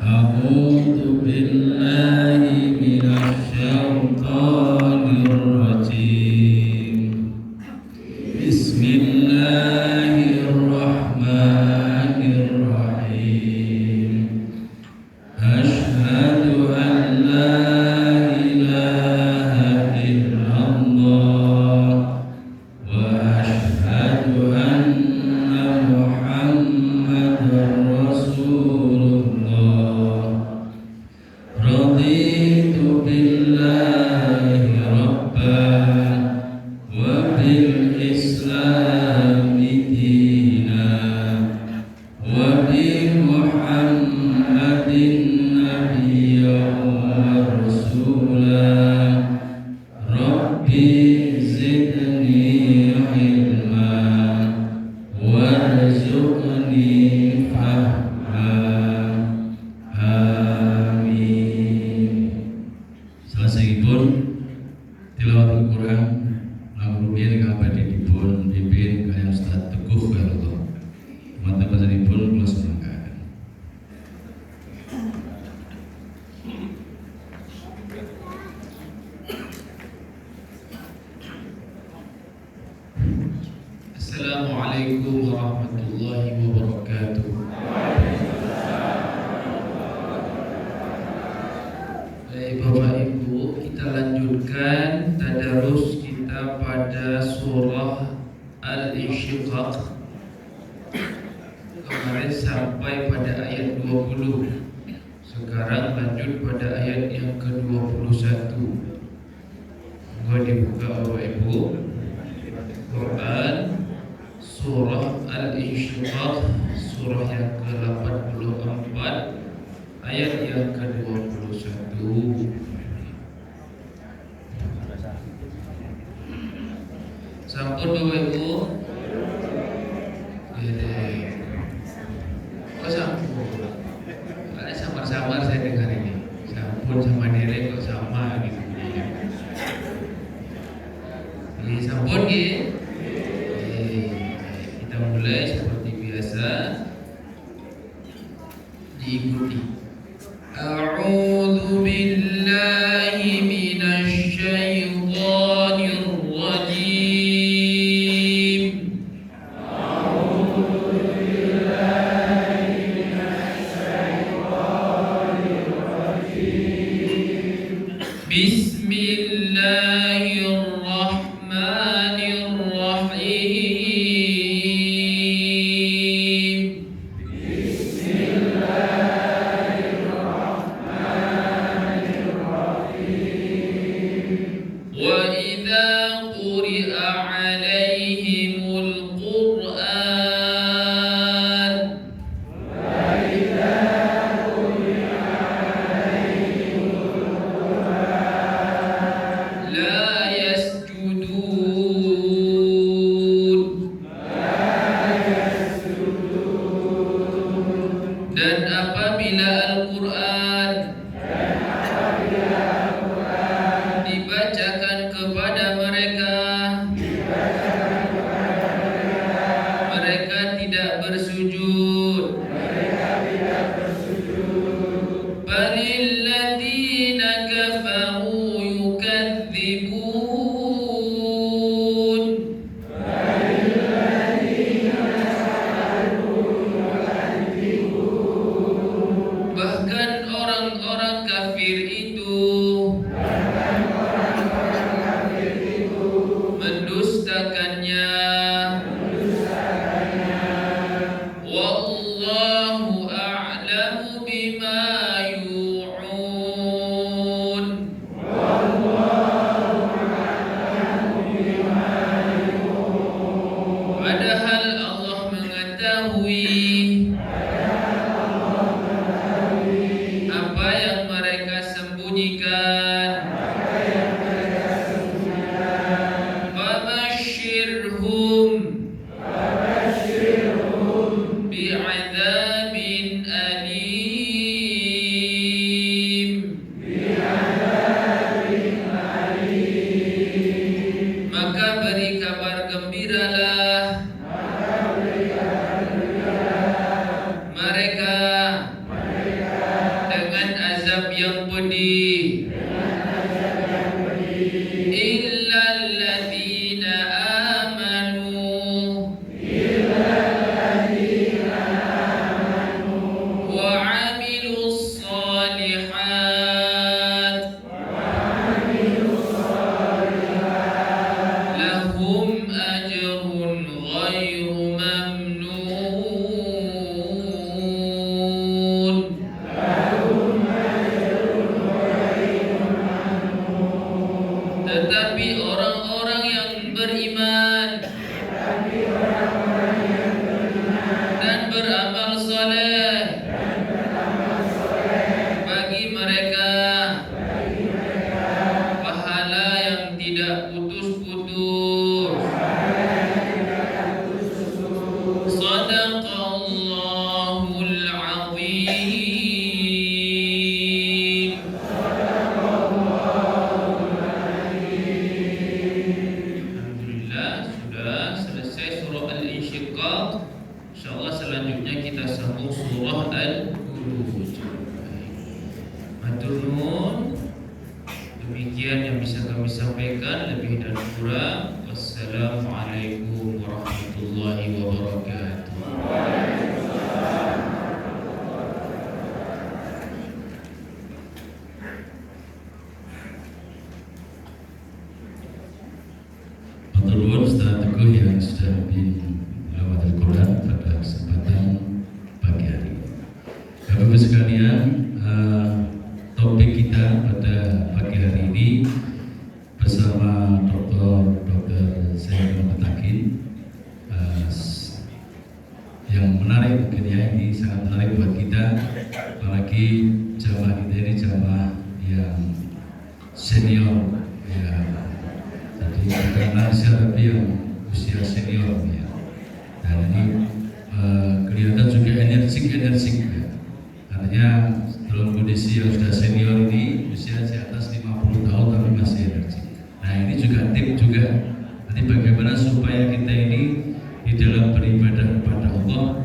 أعوذ بالله من الشيطان الرجيم بسم الله الرحمن الرحيم أشهد أن لا إله إلا الله وأشهد أن محمدا رسول الله رضيت بالله ربا وبالإسلام دينا وبمحمد نبيا ورسولا ربي زدني علما warzuqni fahma. Amin. Selesaiipun tilawah Al-Qur'an lampir kabeh dipun pimpin kalian Ustaz Teguh Khairullah. Mantap panjenenganipun kula semangkaken. Assalamualaikum warahmatullahi wabarakatuh. Baik Bapak Ibu, kita lanjutkan tadarus kita pada surah Al-Insyiqaq. Kemarin sampai pada ayat 20. Sekarang lanjut pada ayat yang ke-21. Gua dibuka Bapak Ibu. Quran Surah Al-Insyiqaq, surah yang ke-84, ayat yang ke-21. Sampun Bapak Ibu? Kok sampun? Ada samar-samar saya dengar ini. Sampun sama derek kok sama gitu. Ini sampun gitu. Mulai seperti biasa diikuti. A'udzu billahi minasy syaithanir rajim. A'udzu billahi minasy syaithanir rajim. Bismillahirrahmanirrahim. Dan apabila Al-Quran dibacakan kepada mereka, mereka tidak bersujud. Balilladzina kafaru yukadzibun. Bahkan orang-orang kafir itu mendustakannya. Wallahu a'lamu bima yu'un. Padahal Allah mengetahui apa yang mereka sembunyikan. Fabashshirhum bi'adzabin alim. Maka beri kabar gembiralah mereka yang pedih illal ladzina amanu wa 'amilus shalihat lahum ajrun ghairu mamnun. Tetapi orang-orang yang beriman dan beramal soleh, bagi mereka pahala yang tidak putus-putus. Shadaqallahul azim. Alhamdulillah sudah selesai surah Al-Insyiqaq. Insyaallah selanjutnya kita sambung surah Al-Buruj. Matur nuwun. Demikian yang bisa kami sampaikan, lebih dan kurang. Wassalamualaikum warahmatullahi wabarakatuh. Matur nuwun Ustaz Teguh yang sudah tilawat Al-Quran pada kesempatan pagi hari. Bapak Ibu sekalian, topik kita pada pagi hari ini bersama Dr. Zainal Mutakin, yang menarik mungkin ya, ini sangat menarik buat kita, apalagi jamaah kita ini jamaah yang senior ya. Jadi karena siapa yang usia senior ya, dan ini kelihatan juga energik ya. Artinya dalam kondisi yang sudah senior ini, usia di atas 50 tahun tapi masih energik. Nah ini juga tip juga, nanti bagaimana supaya kita ini di dalam beribadah kepada Allah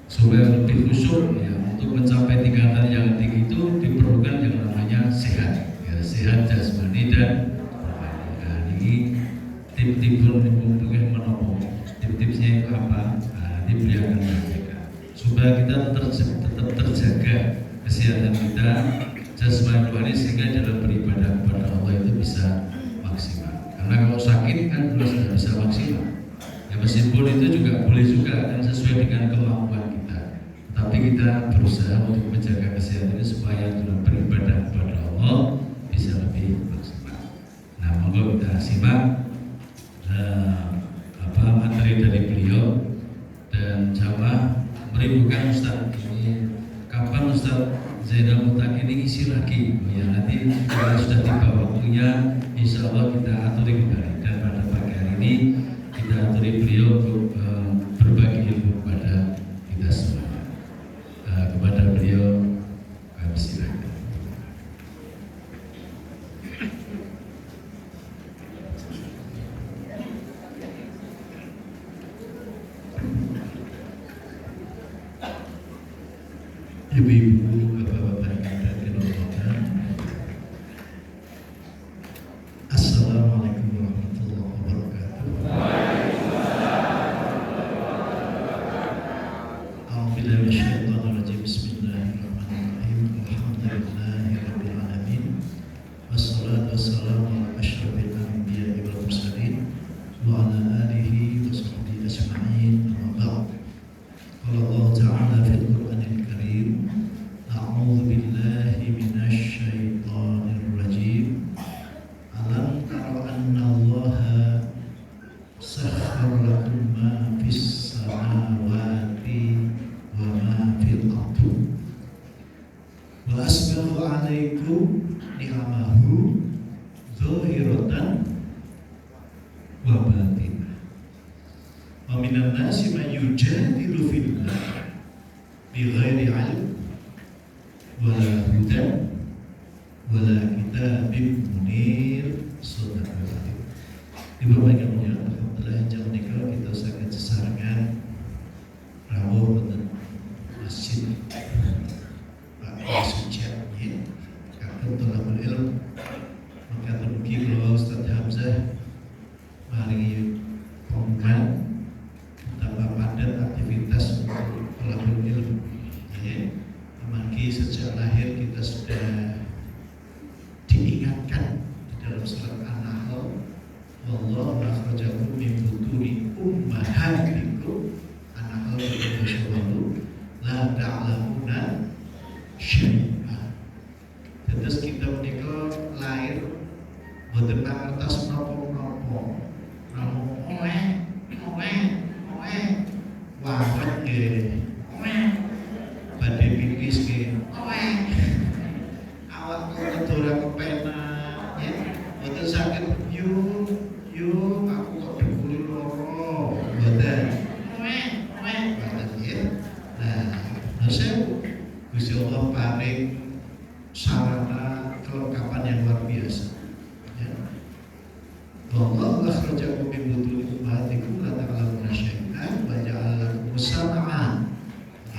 supaya lebih khusyuk ya. Untuk mencapai tingkatan yang tinggi itu diperlukan yang namanya sehat ya, sehat jasmani dan rohani. Nah ini tip-tip mungkin menopo, tip-tipsnya itu apa? Nah, nanti beliau akan menyampaikan supaya kita tetap terjaga kesehatan kita jasmani rohani sehingga dalam beribadah kepada Allah itu bisa maksimal. Karena kalau sakit kan tidak bisa maksimal. Ya meskipun itu juga boleh juga kan sesuai dengan kemampuan kita. Tapi kita berusaha untuk menjaga kesehatan ini supaya dalam beribadah kepada Allah bisa lebih maksimal. Nah, monggo kita simak materi dari beliau dan jamaah merindukan Ustaz ini. Kapan Ustaz Zainal Mutakin ini isi lagi? Ya nanti kalau sudah tiba waktunya, insya Allah kita aturi kembali. Dan pada pagi hari ini kita aturi beliau untuk berbagi ilmu kepada kita semua. Kepada beliau kami silakan. Ibu-ibu, bapak-bapak yang ada di ruangan. Assalamualaikum warahmatullahi wabarakatuh. A'udzubillahi minasyaitonir rajim. Bismillahirrahmanirrahim. Alhamdulillahirabbil alamin. Wassalatu wassalamu ala asyrofil anbiya'i wal mursalin wa ala alihi wa sahbihi ajma'in. Amma ba'd. Qala Allah Ta'ala fil Qur'anil Karim, a'udzu billahi minasyaitonir rajim. Alam tara anna Allaha sakhkhara lakum ma fis samawati wa ma fil ardi wa asbagha 'alaikum ni'amahu dhahiratan wa batinah. Wa minan nasi man yujadilu fillah bighairi 'ilm wala hudan wala kitabim munir. Sadaqallahu. Ibu bapak yang mulia, alhamdulillah jam nikah kita sangat sesarengan rawuh wonten masjid Pak Sucian nggih. syai'an. Terus kita menika lahir boten pangertos napa-napa. Namung wawet nggih. Badhe pipis nggih. Awak kok ora kepenak ya. Boten saged yuk aku kok dikuli loro. Boten. Boten ya. Nah, Gusti Allah paring sarana kelengkapan yang luar biasa. Ya. Wallahu akhrajakum min butuni ummahatikum la ta'lamuna syai'an wa ja'ala lakum sam'an.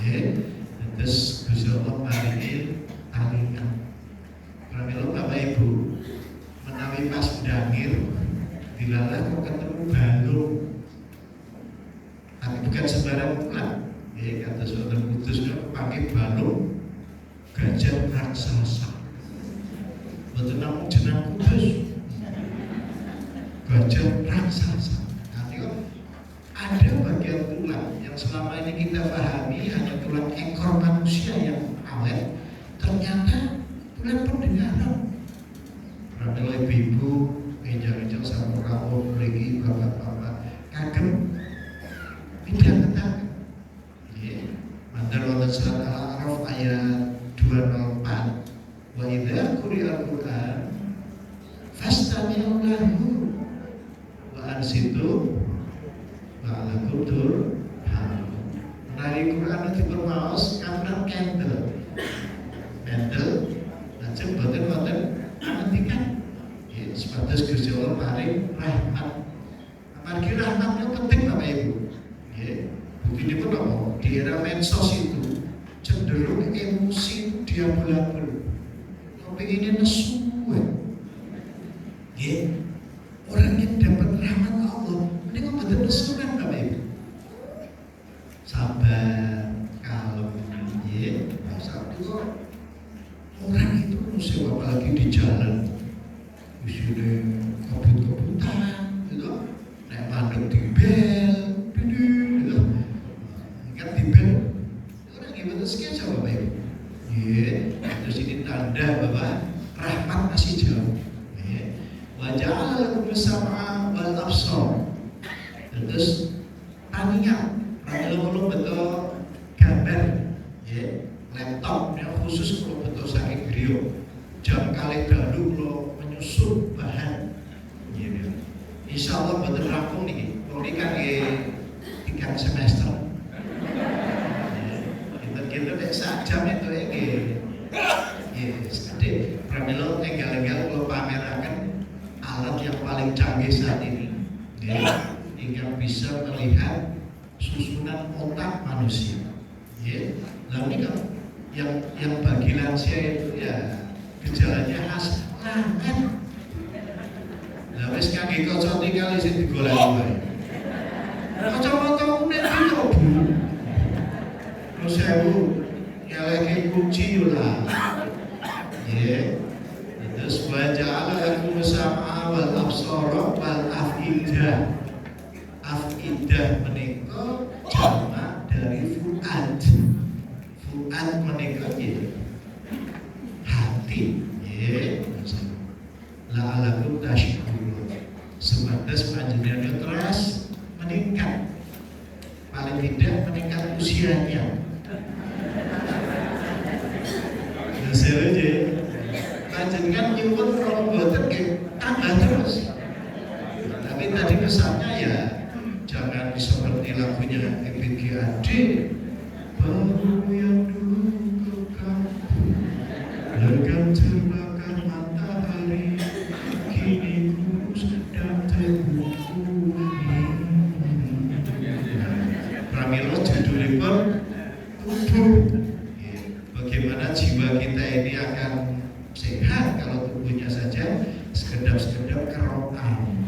Ya. Terus Gusti Allah paringi taringan. Pramila Bapak Ibu, menawi pas dangir dilalah kok ketemu balung. Tapi bukan sembarang ulang. Ya, kata Saudara Kudus pakai balung gajah raksasa. Betul namung jeneng Kudus. Gajah raksasa. Artinya ada bagian tulang yang selama ini kita pahami hanya tulang ekor manusia yang awet. Ternyata tulang pendengaran. Pramila ibu-ibu, ejang-ejang sama rawuh mriki bapak-bapak kagem tidak ketahuan. Mantan wonten surat Al-A'raf ayat 204. Wa idza quri'al Qur'an fastami'u lahu wa ansitu la'allakum turhamun. Menawi Qur'an dipermaos kapan candle. Lajeng boten wonten pangandikan. Ya, sepados Gusti Allah paring rahmat. Amargi rahmatnya penting Bapak Ibu. Ya. Begini pun apa? Di era medsos itu cenderung emosi dia bulan-bulan. Kepinginnya nesu. Ya, orang yang dapat rahmat Allah, ini kok betul nesu kan Bapak Ibu? Sabar, kalem, ya. Saat itu orang itu nesu apalagi di jalan, isinya kebut-kebutan, gitu. Naik mandek di bel. Terus ini tanda bahwa rahmat masih jauh. Wa ja'ala lakum as-sam'a wal absar. Terus taninya, kalau betul gambar, ya, laptop yang khusus kalau betul saking griyo. Jam kali dalu kalau menyusun bahan. Insya Allah betul rampung nih. Kalau ini kan 3 semester. Kita dek sajam itu jadi pramila enggal-enggal kalau pamerakan alat yang paling canggih saat ini hingga bisa melihat susunan otak manusia. Lalu kan yang bagi lansia itu ya gejalanya khas langan. Lah wis kangge kaca tinggal sing digoleki wae. Kacamata kuning itu Bu. Terus sewu nyaleke kunci lah. Terus waja'ala lakum sam'a wal absara wal afidah. Afidah menika jamak dari fuad. Fuad menika hati. La'alakum tashkurun. Sebatas panjenengan terus meningkat. Paling tidak meningkat usianya. Sebenarnya panjenengan nyuwun kalau boten tambah terus. Tapi tadi pesannya ya jangan seperti lagunya EBGAD. Baru yang dulu kamu legam terbakar matahari, kini kurus dan terbukuni. Pramila judulipun tubuh. Bagaimana jiwa kita ini akan sehat kalau tubuhnya saja sekedap-sekedap kerokan.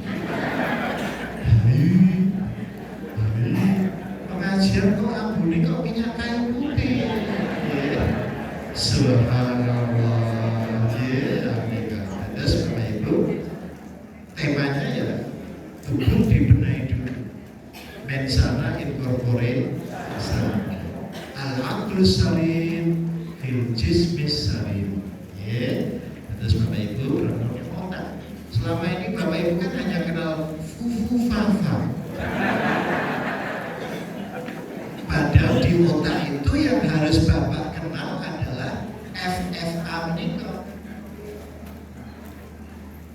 Pengajian kok ambune kok minyak kayu putih. Subhanallah. Terus Bapak Ibu, temanya ya tubuh dibenahi dulu. Mensana incorpore sana. Al-aqlu salim fil dismiss hari ini. Ya, terus Bapak Ibu berapa otak. Selama ini Bapak Ibu kan hanya kenal fufu fafa. Padahal di otak itu yang harus Bapak kenal adalah FFA menikah.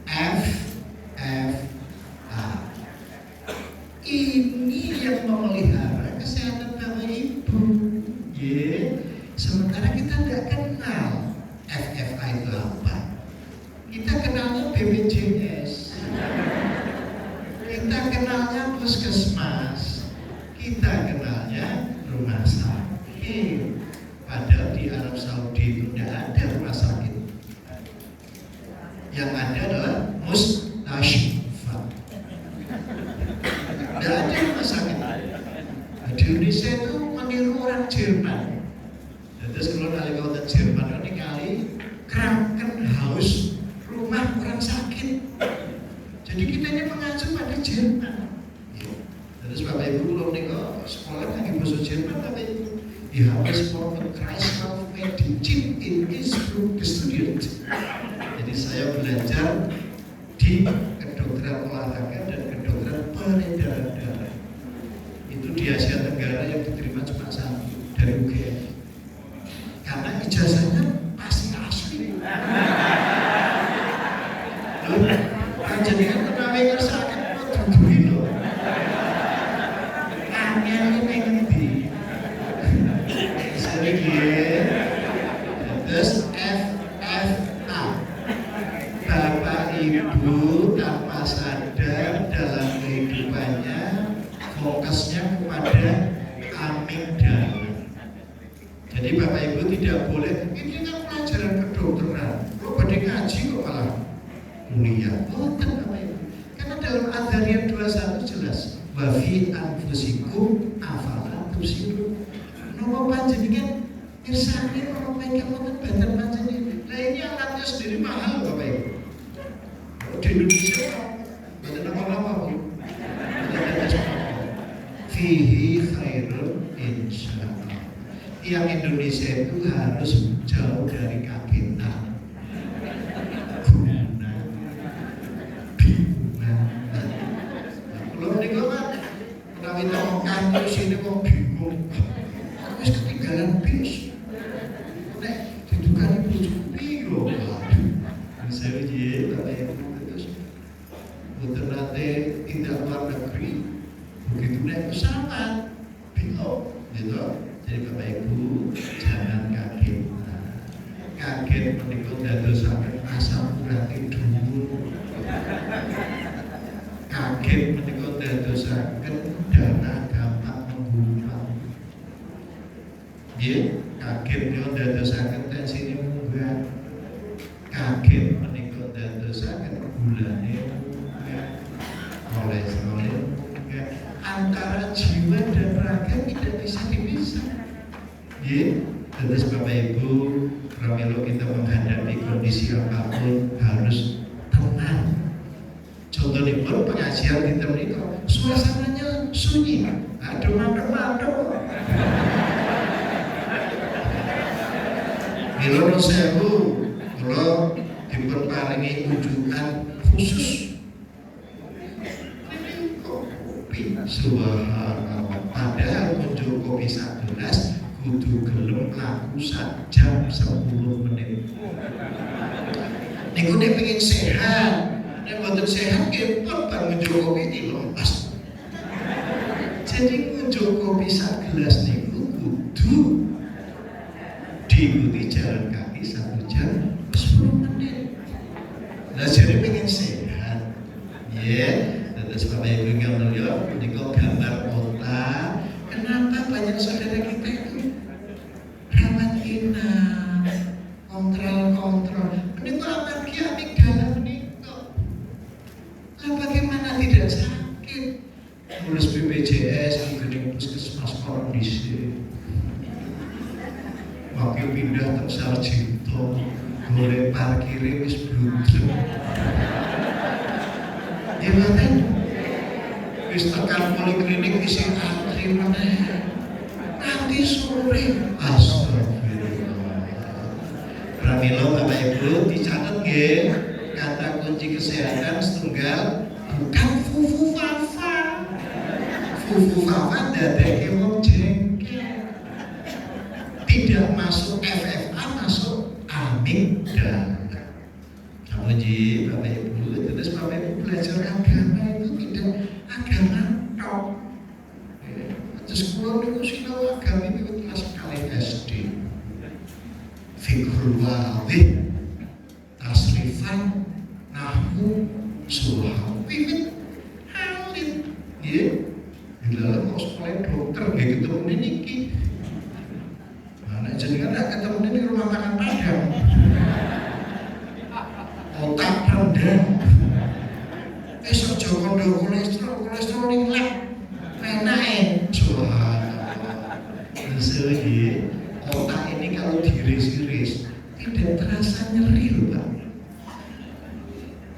FFA ini yang memelihara kesehatan Bapak Ibu. Ya, sementara kita tidak kenal FFA itu apa. Kita kenalnya BPJS, kita kenalnya puskesmas, kita kenalnya rumah sakit. Padahal di Arab Saudi itu tidak ada rumah sakit. Yang ada adalah mustashfa. Tidak ada rumah sakit. Di Indonesia itu meniru orang Jerman. Terus kalau kali kota Jerman ini kali Krankenhaus, rumah orang sakit. Jadi kita ini mengacu pada Jerman. Terus Bapak Ibu belum nih sekolah lagi bahasa Jerman, Bapak Ibu. Ya, harus for the Christ of Medicine in Innsbruck studied. Jadi saya belajar di kedokteran olahraga dan kedokteran peredaran darah. Itu di Asia Tenggara yang diterima cuma satu dari UGM. Karena ijazahnya pasti asli. Loh, panjenengan menawi ngersakaken duwi lho. Angel ning endi? Terus FFA, Bapak Ibu tanpa sadar dalam kehidupannya fokusnya kepada amigdala. Jadi Bapak Ibu tidak boleh, ini kan pelajaran kedokteran, kok pada ngaji kok malah kuliah. Bukan Bapak Ibu, karena dalam Adz-Dzariyat 21 jelas, wa fi anfusikum afala tubsirun. Nopo panjenengan mirsani orang baik wonten badan panjenengan. Nah ini alatnya sendiri mahal Bapak Ibu. Di Indonesia badan apa-apa Bu. Fihi khairun insyaallah. Yang Indonesia itu harus jauh dari kagetan, gunan, bingungan. Kalau niku kan menawi temukan terus ini kok bingung. Wis ketinggalan bis. Nek didukani bojoku piro? Saya uji Bapak Ibu terus boten nate tidak luar negeri. Begitu naik pesawat bingung gitu. Jadi Bapak Ibu jangan kaget. Kaget menika dadosaken asam urat dhuwur. Kaget menika dadosaken darah gampang menggumpal. Nggih, kaget menika dadosaken tensine munggah. Kaget menika dadosaken gulane munggah. Kolesterol munggah. Antara jiwa dan raga tidak bisa dipisah. Ya, terus Bapak Ibu, pramila kita menghadapi kondisi apapun harus tenang. Contohnya pengajian kita menikah, suasananya sunyi, ada mantap-mantap. Mila sewu, kalau diperparingi unjukan khusus. Subhanallah, padahal kunjung kopi 11 kudu gelem laku 1 jam 10 menit. Niku nek pengen sehat, nek mboten sehat kepot bar kunjung kopi dilepas. Jadi kunjung kopi 11 niku kudu diikuti jalan kaki 1 jam 10 menit. Lah jadi pengen sehat, ya. Terus Bapak Ibu yang mulia, ini kok gambar otak. Kenapa banyak saudara kita itu rawat inap, kontrol. Ini kok apalagi amigdala menikah. Lah bagaimana tidak sakit? Ngurus BPJS, gedung puskesmas kondisi. Wakil pindah ke Sarjito, boleh parkir wis bludruk. Gimana? Wis tekan poliklinik isi antri meneh. Nanti sore astagfirullah. Milo Bapak Ibu dicatat nggih, kata kunci kesehatan setunggal bukan fufu fafa. Fufu fafa dadeke wong jengkel. Tidak masuk FFA, masuk amigdala. Kamu ji Bapak Ibu, terus Bapak Ibu belajar agama itu tidak agama tok. Terus kalau niku sinau agama itu kelas sekali SD. Fiqhul wadih, tasrifan, nahwu, surah, wiwit, halim. Nggih. Bila mau sekolah dokter nggih ketemu niki. Mana jenengan nak ketemu ini rumah makan Padang. Otak rendah. Esok Joko ndo kolesterol ning lab. Enake. Subhanallah. Sesuai otak ini kalau diiris-iris tidak terasa nyeri loh Pak.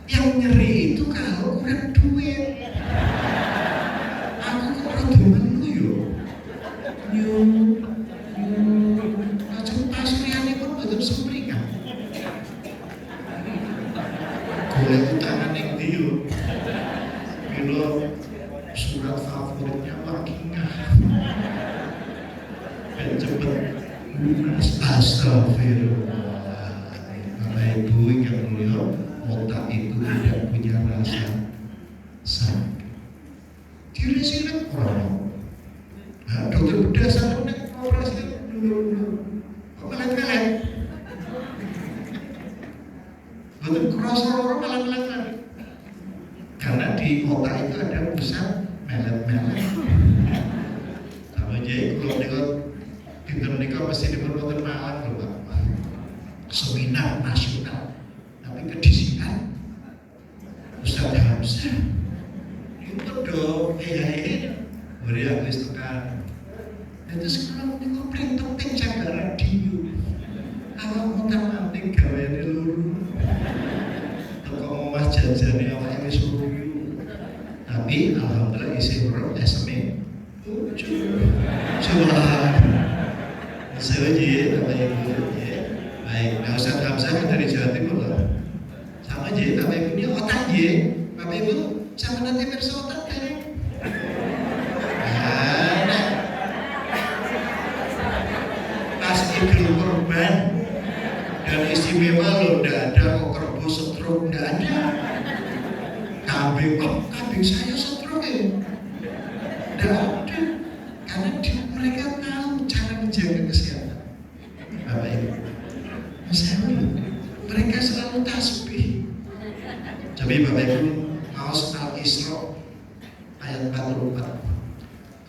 Yang nyeri itu kalau kurang duit. Aku kok rada melu yo. Macam pasriane pun boten sumringah. Golek utangan ning ndi yo. Milo surat favoritnya Wakingah. Ben cepet lunas. Astagfirullah. Bapak Ibu yang mulia, otak itu tidak punya rasa sakit. Diri-diri orang. Nah, dokter bedah sama nek operasi dulu. Kok melet-melet? Betul kerasa orang melet-melet. Karena di otak itu ada pusat melet-melet. Sama aja kalau nikah pinter nikah pasti diperbuatan malam loh Pak. Seminar nasional. Tapi kedisian Ustaz Hamzah itu dong, beri aku istiqan. Itu sekarang ini penting jaga radio. Kalau mau tamanting gawe ini luru. Toko omah jajane awake wis suruh. Tapi alhamdulillah isi huruf SME. Coba. Sewaji Bapak Ibu. Baik, nah Ustaz Hamzah dari Jawa Timur loh. Sama aja, Bapak Ibu ini otak ya. Bapak Ibu sama nanti versi otak kan? Nah, pas Idul Kurban dan istimewa loh, tidak ada kok kerbau stroke, tidak ada. Kambing saya stroke ya, tidak ada. Karena mereka tahu cara menjaga kesehatan. Bapak Ibu, mereka selalu tasbih. Jadi Bapak Ibu, Maus Al-Isra ayat 44.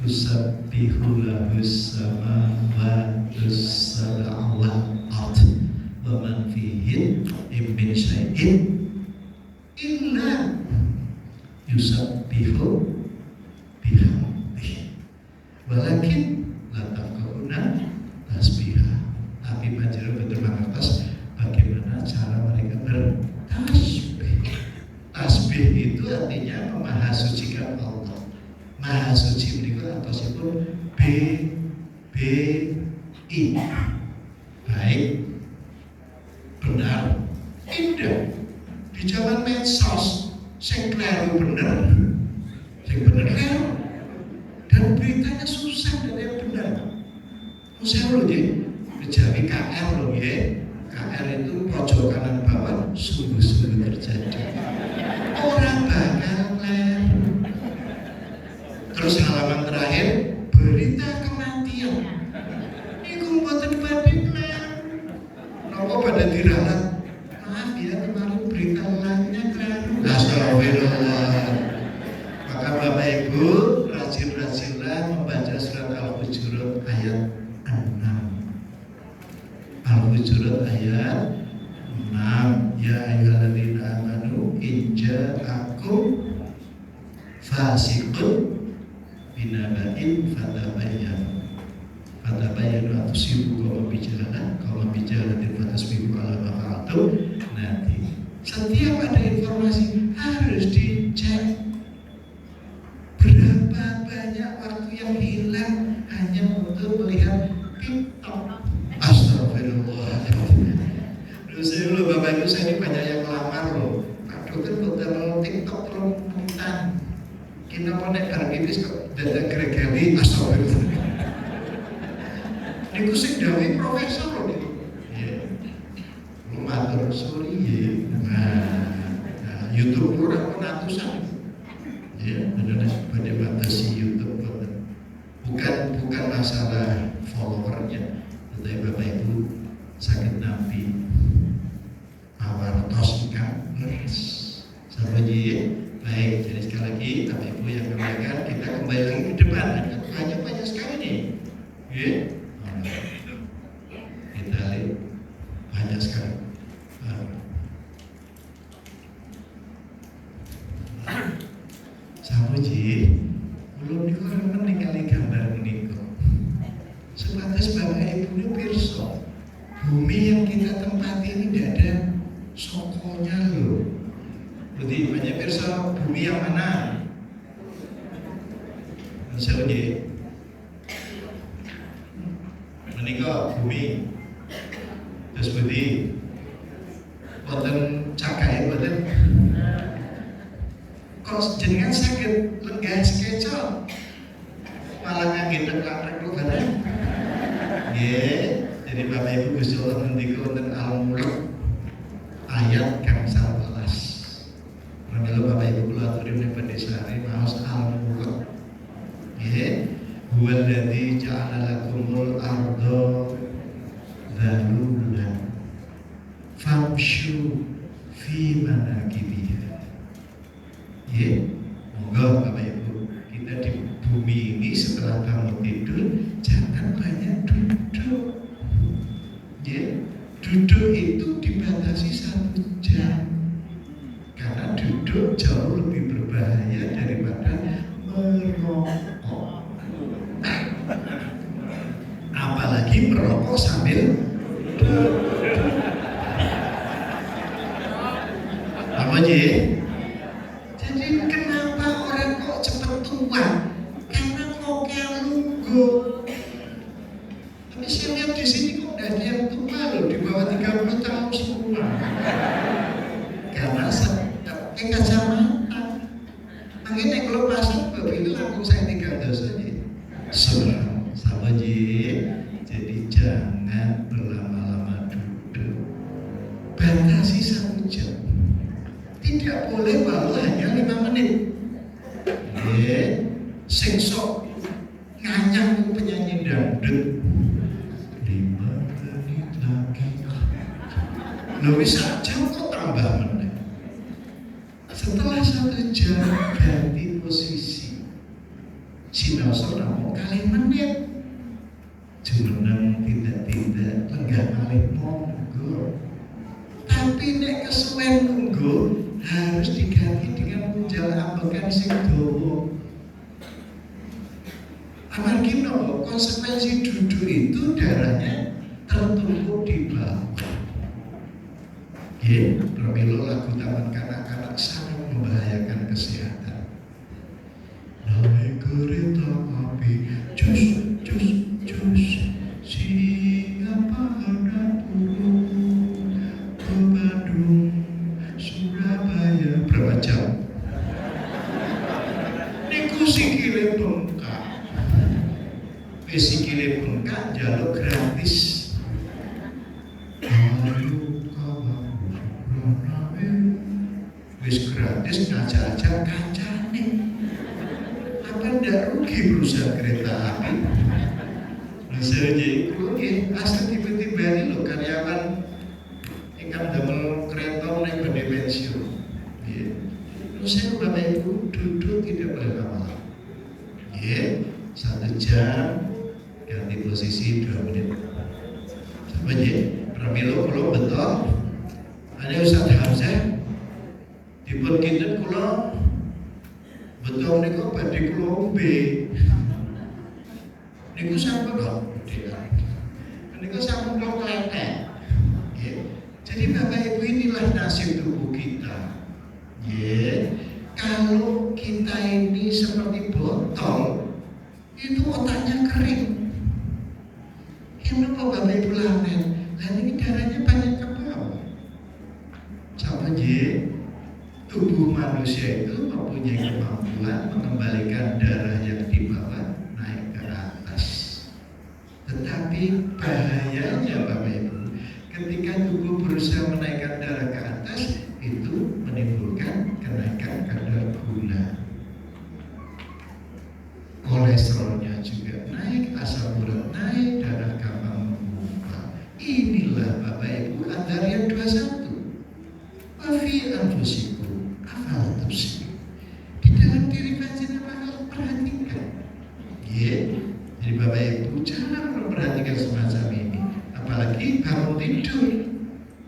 Tusabbihu lahus samawati sab'u wal ard wa man fihin min syai'in illa yusabbihu bihamdihi walakin la tafqahuna tasbihah. Tapi panjenengan betul mangertos bagaimana cara mereka bertasbih. Tasbih itu artinya memahasucikan Allah. Maha suci itu atosipun BBI. Baik, benar, indah. Di zaman medsos, sing kleru bener, sing bener kleru. Dan beritanya susah dan yang benar. Saya loh ya, kejawi KR loh ya. KR itu pojok kanan bawah sungguh-sungguh terjadi. Orang bakal kleru. Terus halaman terakhir berita kematian. Iku mboten badhe kleru. Napa pada diralat? Maaf ya kemarin berita lainnya kleru. Astagfirullah. Maka Bapak Ibu rajin-rajinlah membaca surat Al-Hujurat ayat 6. Al-Hujurat ayat 6. Ya ayyuhalladzina amanu in ja'akum fasiqun binaba'in fatabayyanu atusibu qauman bijahalatin fatasbihu ala ma fa'altum. Nanti setiap ada informasi harus dicek. Berapa banyak waktu yang hilang hanya untuk melihat TikTok. Astagfirullah. Bapak Ibu saya ini banyak yang melamar loh. Pak Dokter betul TikTok belum mentan. Kita mau naik barang ini kok dada gregali astagfirullah. Niku sing dawuh profesor loh niku. Ya. Lu matur sorry ya. Nah, YouTube lu ora ratusan. Ya, benar pada batasi YouTube bukan masalah followernya, tetapi Bapak Ibu sakit nabi awartos ikan beres sampai baik. Jadi sekali lagi Bapak Ibu yang kemudian kita kembali lagi ke depan, banyak sekali nih ya. Kita lihat banyak sekali. Samuji, belum dikurang meninggali gambar meniko. Sebatas Bapak Ibu ini pirsa, bumi yang kita tempati ini tidak ada sokonya loh. Berarti banyak pirsa bumi yang mana? Samuji, meniko bumi. Terus berarti, wonten cakai wonten. Kalau jenengan sakit lenggah sekecol malah ngangge tekan lu bareng. Nggih, jadi Bapak Ibu Gusti Allah ngendika wonten Al-Mulk ayat kang 11. Pramila Bapak Ibu kula aturi ning pendesane maos Al-Mulk. Nggih, huwallazi ja'ala lakumul arda dzalulan famshu fi manakibiha. Ya, moga Bapak Ibu kita di bumi ini setelah bangun tidur jangan banyak duduk. Ya, duduk itu dibatasi 1 jam karena duduk jauh lebih berbahaya daripada merokok. Apalagi merokok sambil duduk. Apa aja? Jadi kenapa orang kok cepat tua? Karena koknya lugu. Tapi saya lihat di sini kok ada yang tua loh, di bawah 30 tahun semua. Karena pakai kacamata. Makanya kalau pasang begitu langsung saya tinggal saja. Sama jadi jangan berlama-lama duduk. Batasi 1 jam. Tidak boleh walau hanya 5 menit. Sing sok nganyang penyanyi dangdut 5 menit lagi. Loh bisa jam kok tambah menit. Setelah 1 jam ganti posisi. Sinoso namung kali menit. Jumeneng tidak lenggah malih monggo. Tapi nek kesuwen nunggu harus diganti dengan munjal ambekan sing dawa. Amargi nopo konsekuensi duduk itu darahnya tertumpuk di bawah. Nggih, pramila lagu taman kanak-kanak sangat membahayakan kesehatan. Naik kereta api, cus, siapa hendak turun ke Bandung, Surabaya, berapa jam? Niku sikile bengkak. Sikile bengkak jaluk gratis. Wis gratis ngajak-ajak kancane. Apa ndak rugi perusahaan kereta api? Misalnya, asli tiba-tiba ini loh karyawan ingkang damel kereta naik badhe pensiun. Terus saya Bapak Ibu duduk tidak boleh lama-lama. 1 jam ganti posisi 2 menit. Sama aja. Pramila kula betul. Ada Ustaz Hamzah dipun kinten kula betul niku badhe kula ombe. Niku sampun kok. Niku sampun kok kletek. Jadi Bapak Ibu inilah nasib tubuh kita. Kalau kita ini seperti botol, itu otaknya kering. Kenapa Bapak Ibu lamen? Ini darahnya banyak ke bawah. manusia itu mempunyai kemampuan mengembalikan darah yang di bawah naik ke atas. Tetapi bahayanya Bapak Ibu, ketika tubuh berusaha menaikkan darah ke atas, itu menimbulkan kenaikan kadar gula. Kolesterolnya juga naik, asam urat naik, darah gampang menggumpal. Inilah Bapak Ibu Antaria 21. Wafi anfusikum afal tubsirun. Di dalam diri panjenengan harus perhatikan. Jadi Bapak Ibu jangan memperhatikan semacam ini. Apalagi bangun tidur.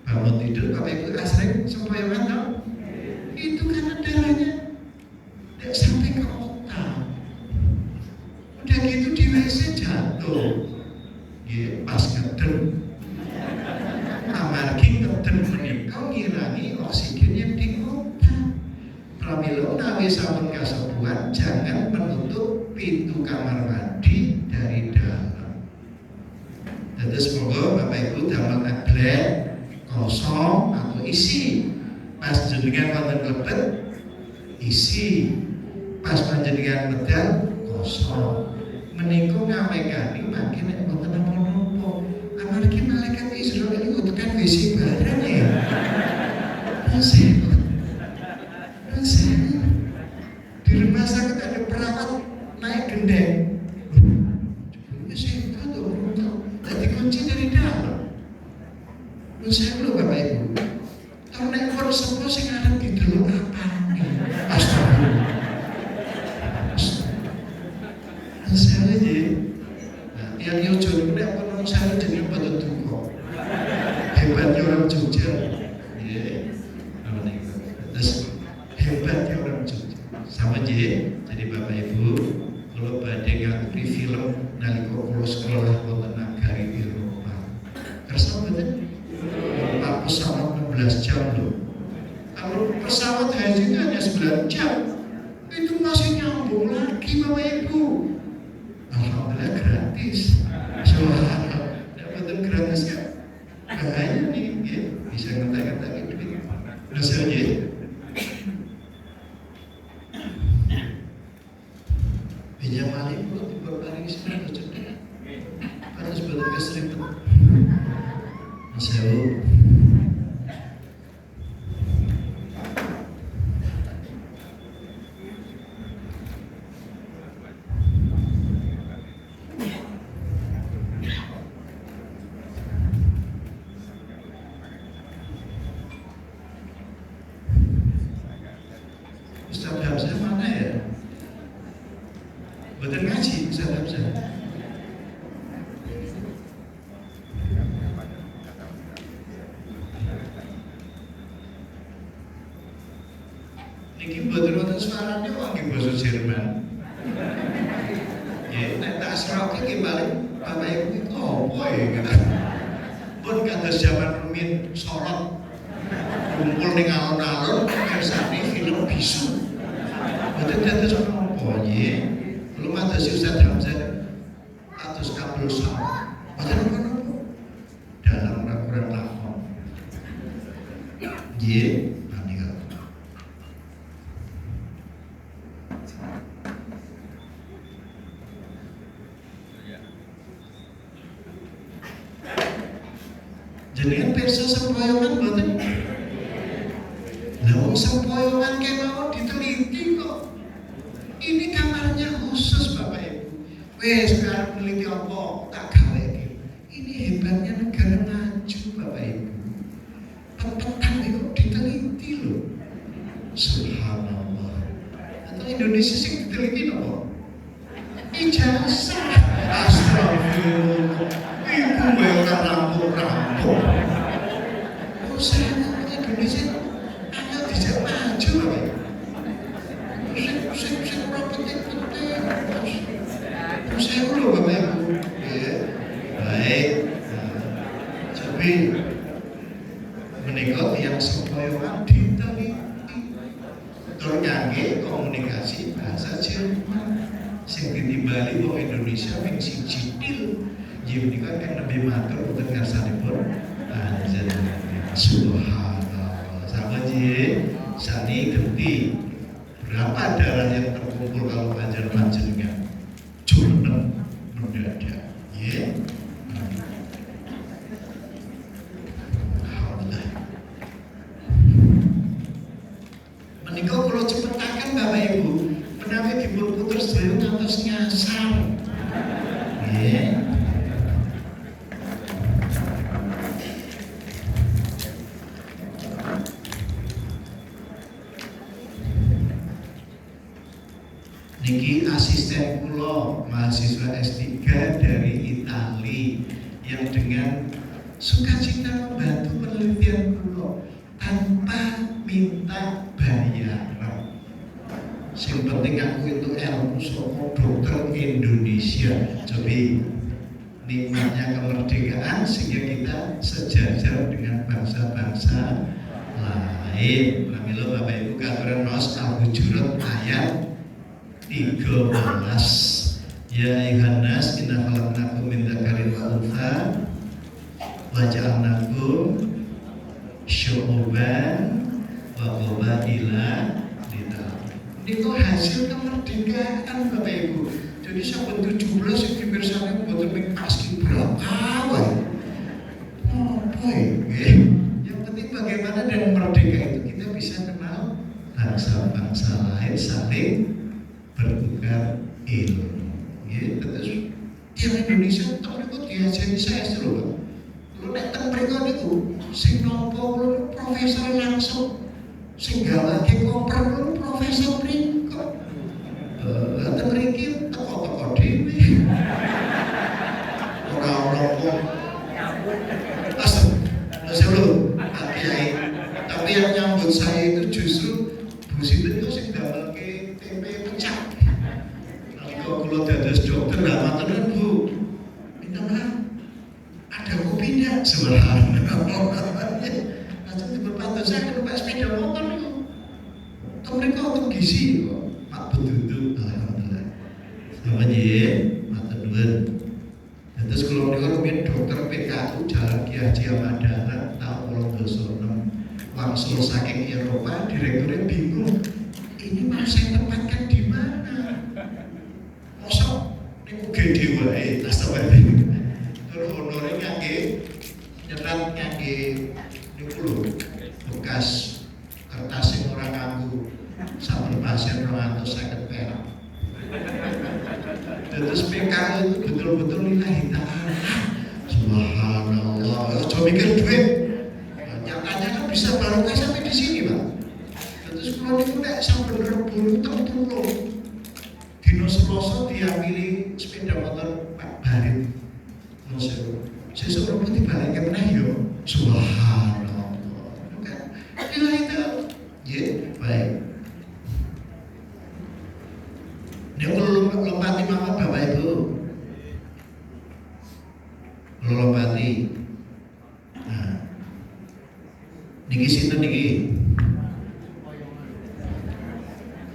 Bangun tidur Bapak Ibu asring supaya mantap. Itu karena darahnya tidak sampai ke otak. Udah gitu di WC jatuh. Pas ngeden. Amargi ngeden menika ngirangi oksigen yang di otak. Pramila nawi sampun kasepuhan jangan menutup pintu kamar mandi dari dalam. Jadi semoga Bapak Ibu damel tablet kosong atau isi. Pas jenengan wonten klebet isi. Pas panjenengan medal kosong. Menika ngawekani makin nek wonten napa-napa. Amargi malaikat Israel itu tekan WC bareng ya. Di rumah sakit ada perawat naik gendeng. Jebulnya sehat tuh, jadi kunci dari dalam. Saya belum Bapak Ibu. Kalau naik kurang semua sing arep didelok apa? Astagfirullah. Saya aja. Nah, yang Yojo itu nek kono saya jenenge Bapak Duko. Hebatnya orang Jogja. Terus hebatnya orang Jogja. Sama aja. Jadi Bapak Ibu, kalau badhe ngaturi film nalika kula sekolah wonten nagari Eropa. Kersa mboten? Pak pesawat 16 jam loh. Kalau pesawat haji hanya 9 jam, itu masih nyambung lagi Bapak Ibu. Alhamdulillah gratis. Subhanallah. Dapat gratis kan? Bahaya nih, ya. Bisa ngetak-ngetak duit. Terus aja. Pinjam malik kok diperbaiki sebenarnya cerdas. Harus betul kesering tuh. Sewu. Ustaz Hamzah mana ya? Betul ngaji Ustaz Hamzah. Niki betul betul suaranya wangi bahasa Jerman. Ya, nek tak seroke iki balik Bapak Ibu itu apa ya kita? Pun kados zaman rumiyin sorot kumpul ning alun-alun kersane film bisu. Betul dados apa ya? Belum ada si Ustaz Hamzah atus kabel sawah. Betul apa? Dalam kurang lakon. Nggih. Jenengan perso sempoyongan mboten? Lah wong sempoyongan ke mau diteliti kok. Ini kamarnya khusus Bapak Ibu. Wes arep neliti apa tak gawe iki. Ini hebatnya negara maju Bapak Ibu. Pepetan itu diteliti loh. Subhanallah. Atau Indonesia sing diteliti nopo? Ijazah. Astagfirullah. Ibu bayar rampung-rampung. Saya Indonesia ayo dijak maju Bapak. Saya penting-penting. Saya dulu Bapak Ibu. Ya. Baik. Tapi menikah yang sempoyongan diteliti. Ternyata komunikasi bahasa Jerman. Sing ditimbali wong Indonesia ping siji til. Jadi menikah kan lebih matur untuk ngarsanipun panjenengan. Subhanallah. Sama ji, sani genti Apa darah yang terkumpul kalau panjenengan jumeneng mendadak? Ya. Alhamdulillah. Menika kula cepetaken Bapak Ibu, menawi dipun puter sedaya ngantos nyasar. Ya. Niki asisten kula mahasiswa S3 dari Itali yang dengan sukacita membantu penelitian kula tanpa minta bayaran. Yang penting aku itu ilmu saka dokter Indonesia. Jadi nikmatnya kemerdekaan sehingga kita sejajar dengan bangsa-bangsa lain. Pramila Bapak Ibu katuran maos Al-Hujurat ayat 13. Ya ayuhannas inna khalaqnakum min dzakarin wa untha wa ja'alnakum syu'uban wa qabaila lita'arafu. Niku hasil kemerdekaan Bapak Ibu. Jadi saben 17 sing dipirsani mboten mung paskibraka wae. Apa iki? Yang penting bagaimana dengan merdeka itu kita bisa kenal bangsa-bangsa lain saling bertukar ilmu. Ya, terus tiang Indonesia tak mereka diajari saya seru. Kalau nek teng mereka niku sing nampa kula profesor langsung, sing gawake koper kula profesor mriko. Teng mriki teko-teko dhewe. Ora ono kok. Seru, Kiai. Tapi yang nyambut saya itu justru Bu Sinten itu sing damelke tempe pecah. Kalau dados dokter nggak makan Bu, minta maaf, ada kopi tidak? Subhanallah. Langsung diperpantau saya ke numpak sepeda motor itu. Mereka untuk gizi kok, Pak Betutu, alhamdulillah. Namanya ya, mata dua. Terus kalau mereka mungkin dokter PKU Jalan Ki Haji Ahmad Dahlan tahun 2006 langsung saking Eropa, direkturnya bingung. Ini mau saya tempatkan di mana? Mosok niku gede wae tas sampe tur honore ngangge nyerat ngangge niku lho bekas kertas sing ora nganggo saben pasien 250 perak. Terus PKU itu betul-betul lillahi ta'ala. Subhanallah. Aja mikir duit. Nyatanya kan bisa barokah sampai di sini, Pak. Terus kalau niku nek saben Rebo teng tulung dino Selasa diambil sepeda motor Pak Barit Nosewu. Sesuk Rebo dibalik meneh yo. Subhanallah. Inilah itu. Ya, baik. Nek lompati mawon Bapak Ibu. Lompati. Nah. Niki sinten niki?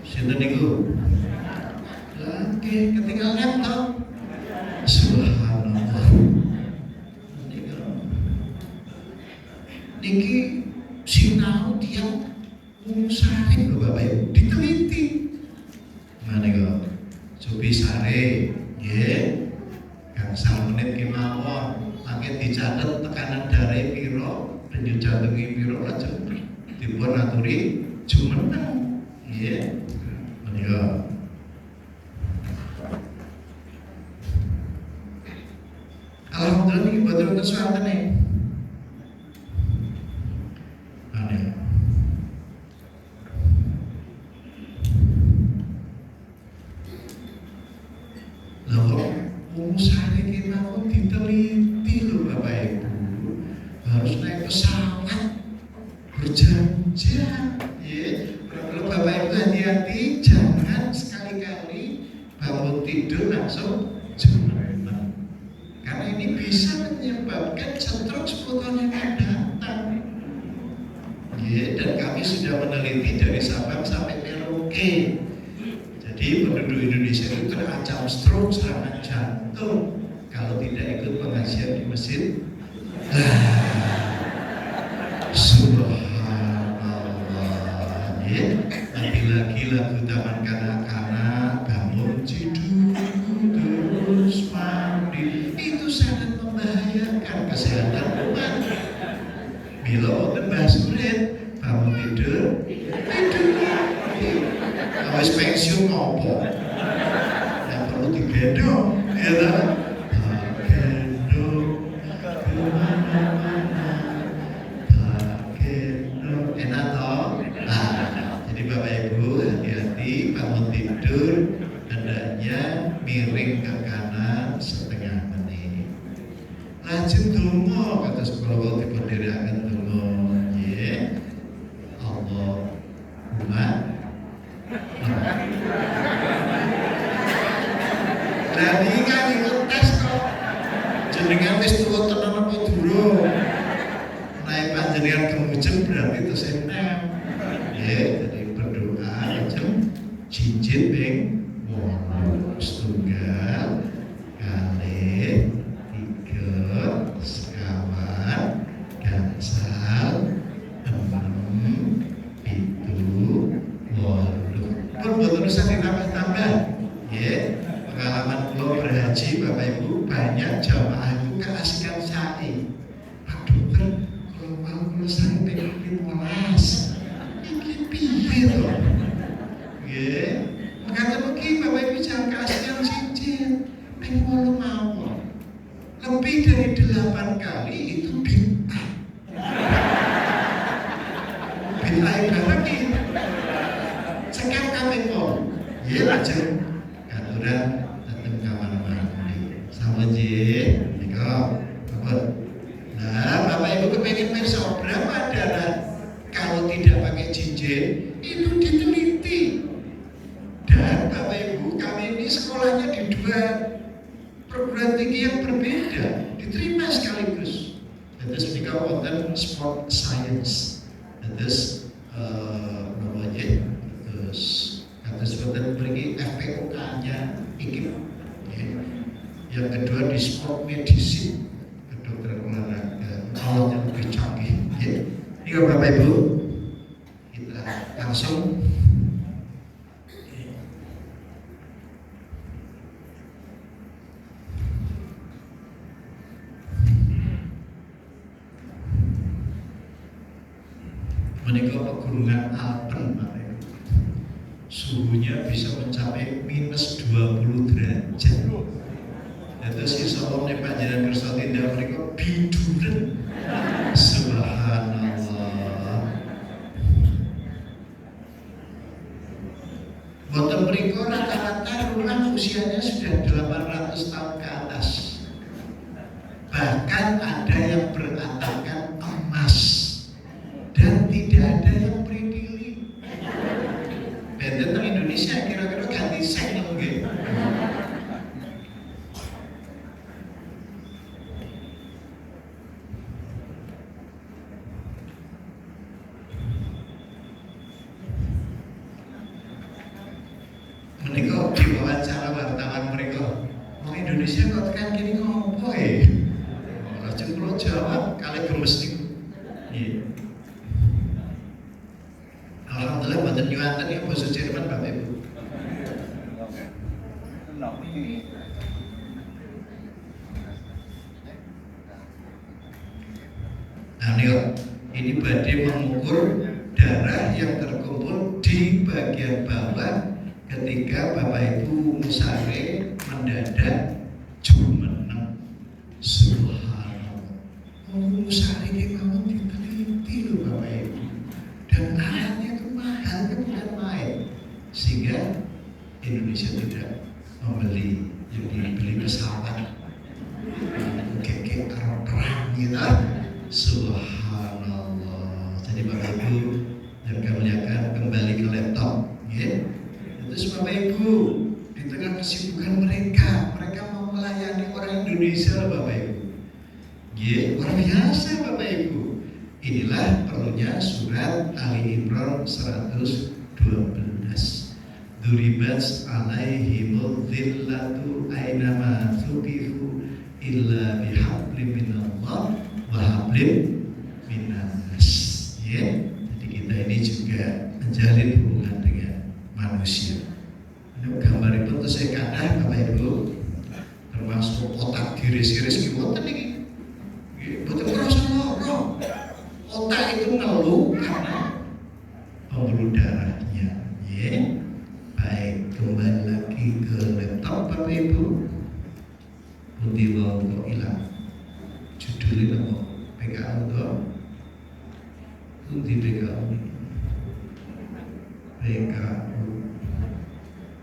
Sinten niku? Oke, ketinggalan laptop. Subhanallah. Niki sinau dia musari lho Bapak Ibu, diteliti. Mana kok? Cobi sare, nggih. Gangsal menit kemawon, mangke dicatet tekanan darah piro, denyut jantunge piro lajeng dipun aturi jumeneng. Nggih. Menika alhamdulillah ini buat untuk suara nih. Aneh. Lalu usaha kita mau diteliti loh Bapak Ibu. Harus naik pesawat berjam-jam. Ya, kalau Bapak Ibu hati-hati, jangan sekali-kali bangun tidur langsung jumeneng. Karena ini bisa menyebabkan stroke 10 tahun yang akan datang. Ya, dan kami sudah meneliti dari Sabang sampai Merauke. Jadi penduduk Indonesia itu terancam stroke, serangan jantung kalau tidak ikut pengajian di masjid. Subhanallah. Ya, lagi-lagi lagu Taman Mila wonten Mbah Surit, bangun tidur lagi. Wis pensiun ngopo? Ya perlu digendong, ya toh? Gendong kemana-mana, gendong, enak toh? Nah, jadi Bapak Ibu hati-hati bangun tidur, hendaknya miring ke kanan setengah menit. Lajeng donga kados kula dipun dherekaken donga nggih. Allahumma lah niki kan tes kok. Jenengan wis tuwa tenan apa durung? Nek panjenengan kemujem berarti terus enak. Nggih, jadi berdoa lajeng jinjit ping 8 setunggal kalih 3 sekawan gangsal 6 7 8. Pun boten usah ditambah-tambah. Nggih, pengalaman kula berhaji Bapak Ibu banyak jamaah itu keasikan sae. Pak Dokter, kalau mau kula sae ping 15. Iki piye to? Nggih. Mengatakan begini Bapak Ibu jangan keasikan cincin. Ping 8 mawon. Lebih dari 8 kali itu bid'ah. Bid'ah ibarat ini. Cekap kami pun. Ya lajeng aturan datang kamar mandi. Sama je, nika apa? Nah, Bapak Ibu kepengen periksa berapa darah kalau tidak pakai cincin itu diteliti. Dan Bapak Ibu kami ini sekolahnya di 2 perguruan tinggi yang berbeda, diterima sekaligus. Terus nika wonten sport science. Terus namanya terus wonten mriki FPOK-nya iki. Yang kedua di sport medicine, kedokteran olahraga, alatnya lebih canggih. Ini Bapak Ibu, kita langsung menikah pegunungan Alpen, Bapak Ibu. Suhunya bisa mencapai minus 20 derajat. Terus insya Allah nih panjenengan kersa tindak mereka biduren. Subhanallah. Boten mereka rata-rata rumah usianya sudah 800 tahun ke atas. Bahkan ada yang beratapkan emas dan tidak ada yang berdiri. Benten Indonesia kira-kira ganti sek nggih. Menika diwawancara wartawan mereka. Wong Indonesia kok tekan kene ngopo e? Ora cukup jawab kali gemes niku. Nggih. Alhamdulillah mboten nyuwanten ya basa Jerman Bapak Ibu. Nah, ini badai mengukur darah yang terkumpul di bagian bawah ketika Bapak Ibu musare mendadak jumeneng. Subhanallah. Musare iki mau diteliti lho Bapak Ibu. Dan alatnya itu mahal, kan bukan main. Sehingga Indonesia tidak membeli, jadi beli pesawat keke karo perang gitu. Subhanallah. Jadi Bapak Ibu yang kami muliakan kembali ke laptop, ya. Terus Bapak Ibu di tengah kesibukan mereka mau melayani orang Indonesia loh Bapak Ibu. Ya, luar biasa Bapak Ibu. Inilah perlunya surat Ali Imran 112. Duribat alaihimul dhillatu ainama thuqifu illa bihablim minallah wa hablim minannas. Ya, jadi kita ini juga menjalin hubungan dengan manusia. Ini gambar itu terus saya kata Bapak Ibu, termasuk otak giris-giris gimana nih? Betul terus loro. Otak itu ngeluh karena pembuluh darahnya. Ya. Baik, kembali lagi ke laptop Bapak Ibu. Putih mau kok hilang. Judulnya apa? PKU toh. Putih PKU. PKU.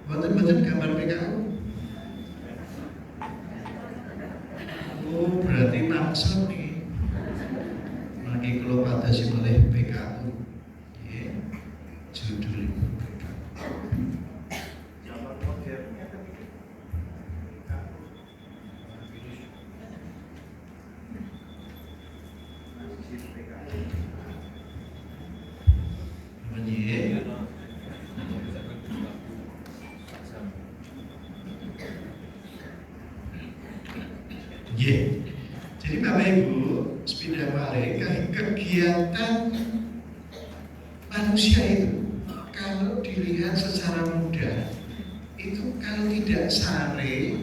Betul-betul gambar PKU. Oh, berarti maksud nih. Lagi kalau pada si oleh PKU. Ya. Judulnya. Jadi Bapak Ibu, sepeda balik kegiatan manusia itu kalau dilihat secara mudah itu kalau tidak sare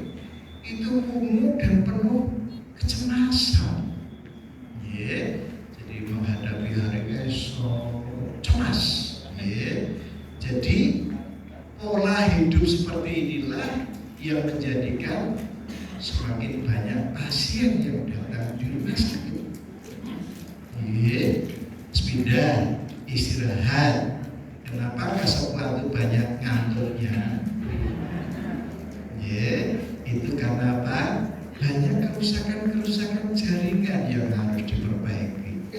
itu kumuh dan penuh kecemasan. Jadi menghadapi hari esok cemas. Jadi pola hidup seperti inilah yang menjadikan semakin banyak pasien yang datang di rumah sakit. Sepeda istirahat. Kenapa Kasopla banyak ngantuknya? Itu karena apa? Banyak kerusakan jaringan yang harus diperbaiki.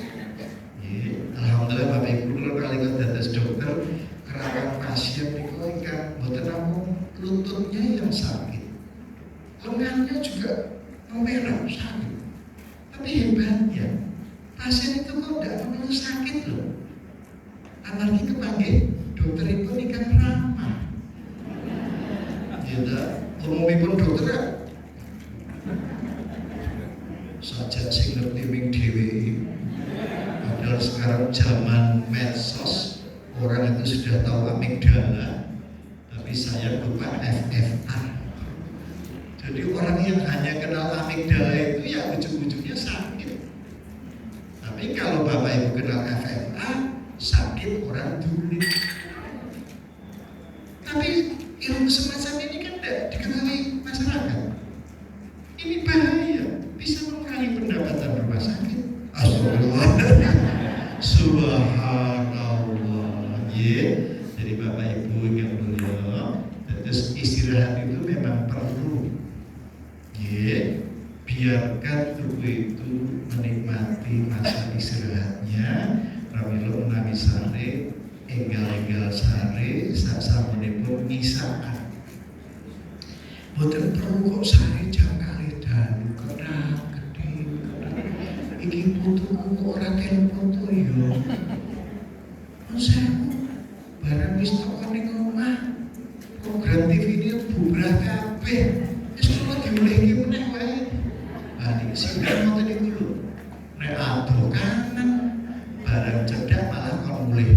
Alhamdulillah Bapak Ibu kalau kali dados dokter kerawat pasien niku ingkang boten namung lututnya yang sakit. Lengannya juga merah sakit. Tapi hebatnya pasien itu kok tidak perlu sakit loh. Apalagi kepanggil dokter itu ikan ramah. Umumipun dokter saja sing ngerti ming dhewe. Padahal sekarang zaman medsos orang itu sudah tahu amigdala, tapi saya lupa FFA. Jadi orang yang hanya kenal amigdala itu ya ujung-ujungnya sakit. Tapi kalau Bapak Ibu kenal FFA, sakit orang tuli. Tapi ilmu semacam ini kan tidak dikenali masyarakat. Ini bahaya, bisa mengurangi pendapatan rumah sakit. Astagfirullah. Subhanallah. Jadi Bapak Ibu yang mulia, terus istirahat itu memang perlu. Biarkan tubuh itu menikmati masa istirahatnya. Pramila menawi sare, enggal-enggal sare, sasampunipun ngisahkan. Boten perlu kok sare jam kali dalu kedah gede. Iki putuku kok ora kene foto yo. Sewu barang wis teko ning omah. Program TV ini bubrah kabeh. Wis kok diulih iki meneh wae. Balik sindang ngoten niku lho. Nek ado kanan barang cedak malah kok mulih.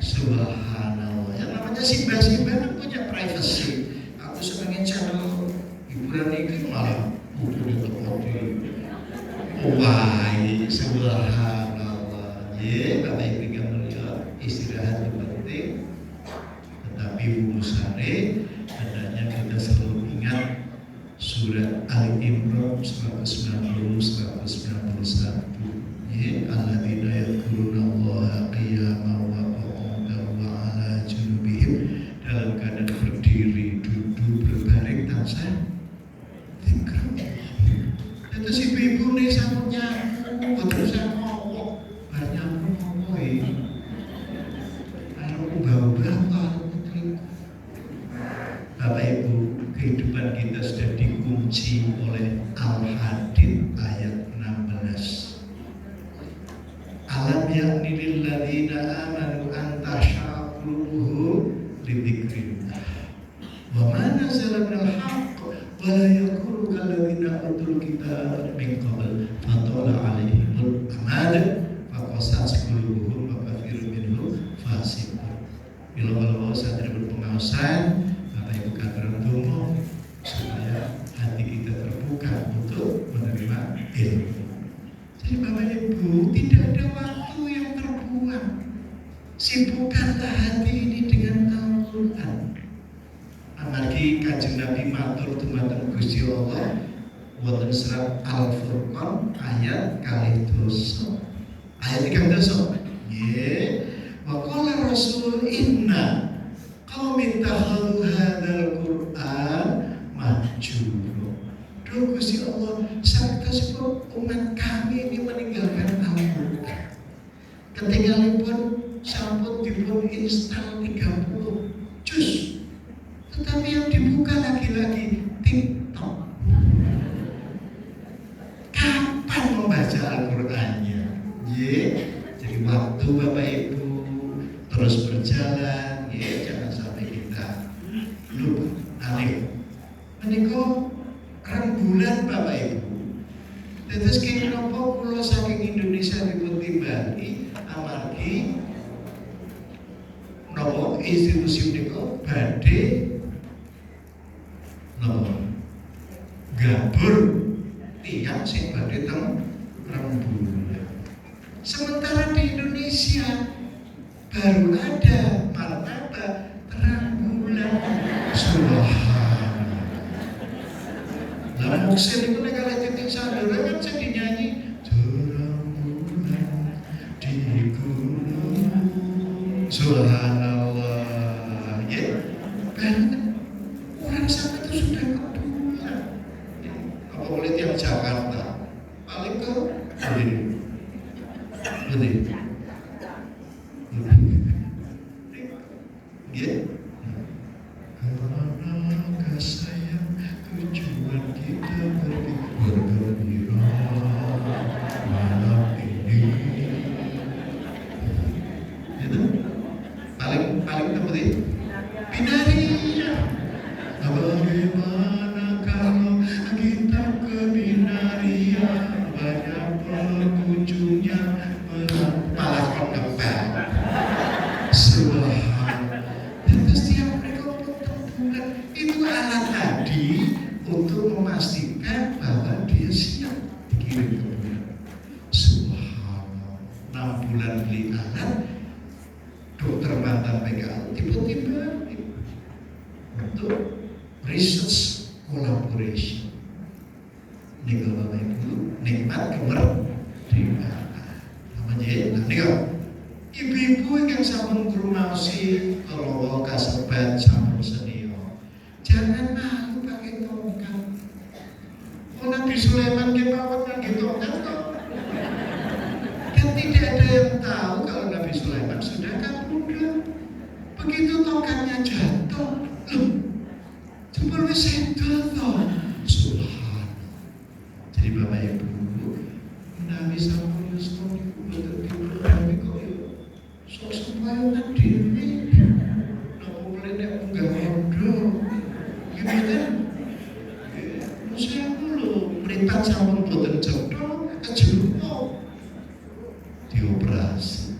Subhanallah. Yang namanya simbah-simbah kan punya privacy. Aku senengin channel hiburan ini malah udah ditepati. Wah, subhanallah. Bapak Ibu yang mulia, istirahat itu penting. Tetapi urusannya hendaknya kita selalu ingat surat Al-Imran 190 191. Alladzina yadhkurunallaha qiyaman wa qu'udan wa 'ala junubihim, dalam keadaan berdiri, duduk, berbaring tansah zikr. Itu si ibu nih sampurnya terus ngomong banyak ngomong kalau ubah-ubah Bapak Ibu, kehidupan kita sudah dikunci oleh Al-Hadid ayat 16. Alam yakni lilladzina amanu an tasha'a qulubuhum lidzikrillah wa ma nazala minal haqq wa la yakunu kalladzina utul kitaba min qabl fatala 'alaihimul amad fa qasat qulubuhum wa katsirun minhum fasiqun. Bila sadar berpengawasan Bapak Ibu katakan donga supaya hati kita terbuka untuk menerima ilmu. Jadi Bapak Ibu tidak ada waktu Sibukkanlah hati ini dengan Al-Quran. Amargi Kanjeng Nabi matur dumateng Gusti Allah wonten surat Al-Furqan ayat 2. Ayat 3. Nggih. Wa qala Rasul inna qaumin takhadhu hadzal Qur'an mahjura. Duh Gusti Allah, saktosipun umat kami ini meninggalkan Al-Quran. Ketinggalipun sampun dipun install 30 juz. Tetapi yang dibuka lagi-lagi TikTok. Kapan membaca Al-Qur'annya? Jadi waktu Bapak Ibu terus berjalan, jangan sampai kita lupa. Alih. Menika rembulan Bapak Ibu. Terus kene napa kula saking Indonesia dipun timbali amargi napa institusi menika badhe napa gabur tiang sing badhe teng rembulan. Sementara di Indonesia baru ada martabak terang bulan. Subhanallah. Lah muksin itu nek kalih titik sandara kan sing dinyanyi terang bulan di gunung. Subhanallah. Ya. Banyak orang sana itu sudah kebulan. Apa boleh tiap Jakarta paling ke Betul. Ya. Karena sayang tujuan kita bergembira malam ini. Itu paling tepat itu. Binaria. Bagaimana kalau kita ke Binaria, banyak pengunjungnya malah kepel. Subhanallah. Dan setiap mereka bulan itu alat tadi untuk memastikan bahwa dia siap dikirim ke bulan. Subhanallah. 6 bulan beli alat, dokter mantan PKL tiba-tiba untuk research collaboration. Nih kalau Bapak Ibu nikmat kemerdekaan. Namanya nih ibu-ibu yang sampun ngrumaosi kalau kasebat sampun senior. Jangan malu pakai tongkat. Oh Nabi Sulaiman ki mawon ngangge tongkat kok. Dan tidak ada yang tahu kalau Nabi Sulaiman sudah kabudut. Begitu tongkatnya jatuh, loh, jebul wis sedot to. Subhanallah. Jadi Bapak Ibu, Nabi sampun wis niku boten dipahami kok yo. Sok sembayangan dhewe. Napa mulai nek munggah rondo. Gimana? Saya dulu meripat sampun boten cetha kejeruk. Dioperasi.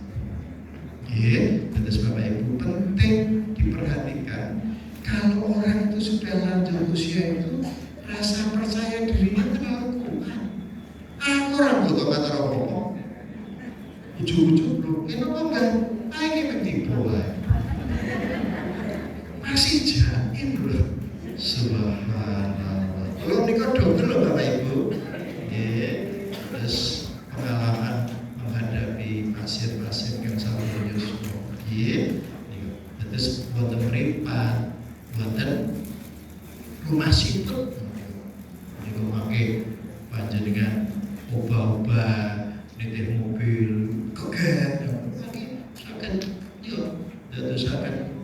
Terus Bapak Ibu penting diperhatikan kalau orang itu sudah lanjut usia itu rasa percaya dirinya terlalu kuat. Aku orang butuh kata apa-apa. Ujung-ujung bro, ini apa enggak? Ini ketipu masih jaim bro. Subhanallah. Kalau ini kok dokter loh Bapak Ibu. Terus pengalaman menghadapi pasien-pasien yang sama menyusul. Terus buatan meripat, buatan rumah siput. Ini memakai panjenengan obah-obah, nitih mobil, keget, lagi sakit, yuk, terus sakit,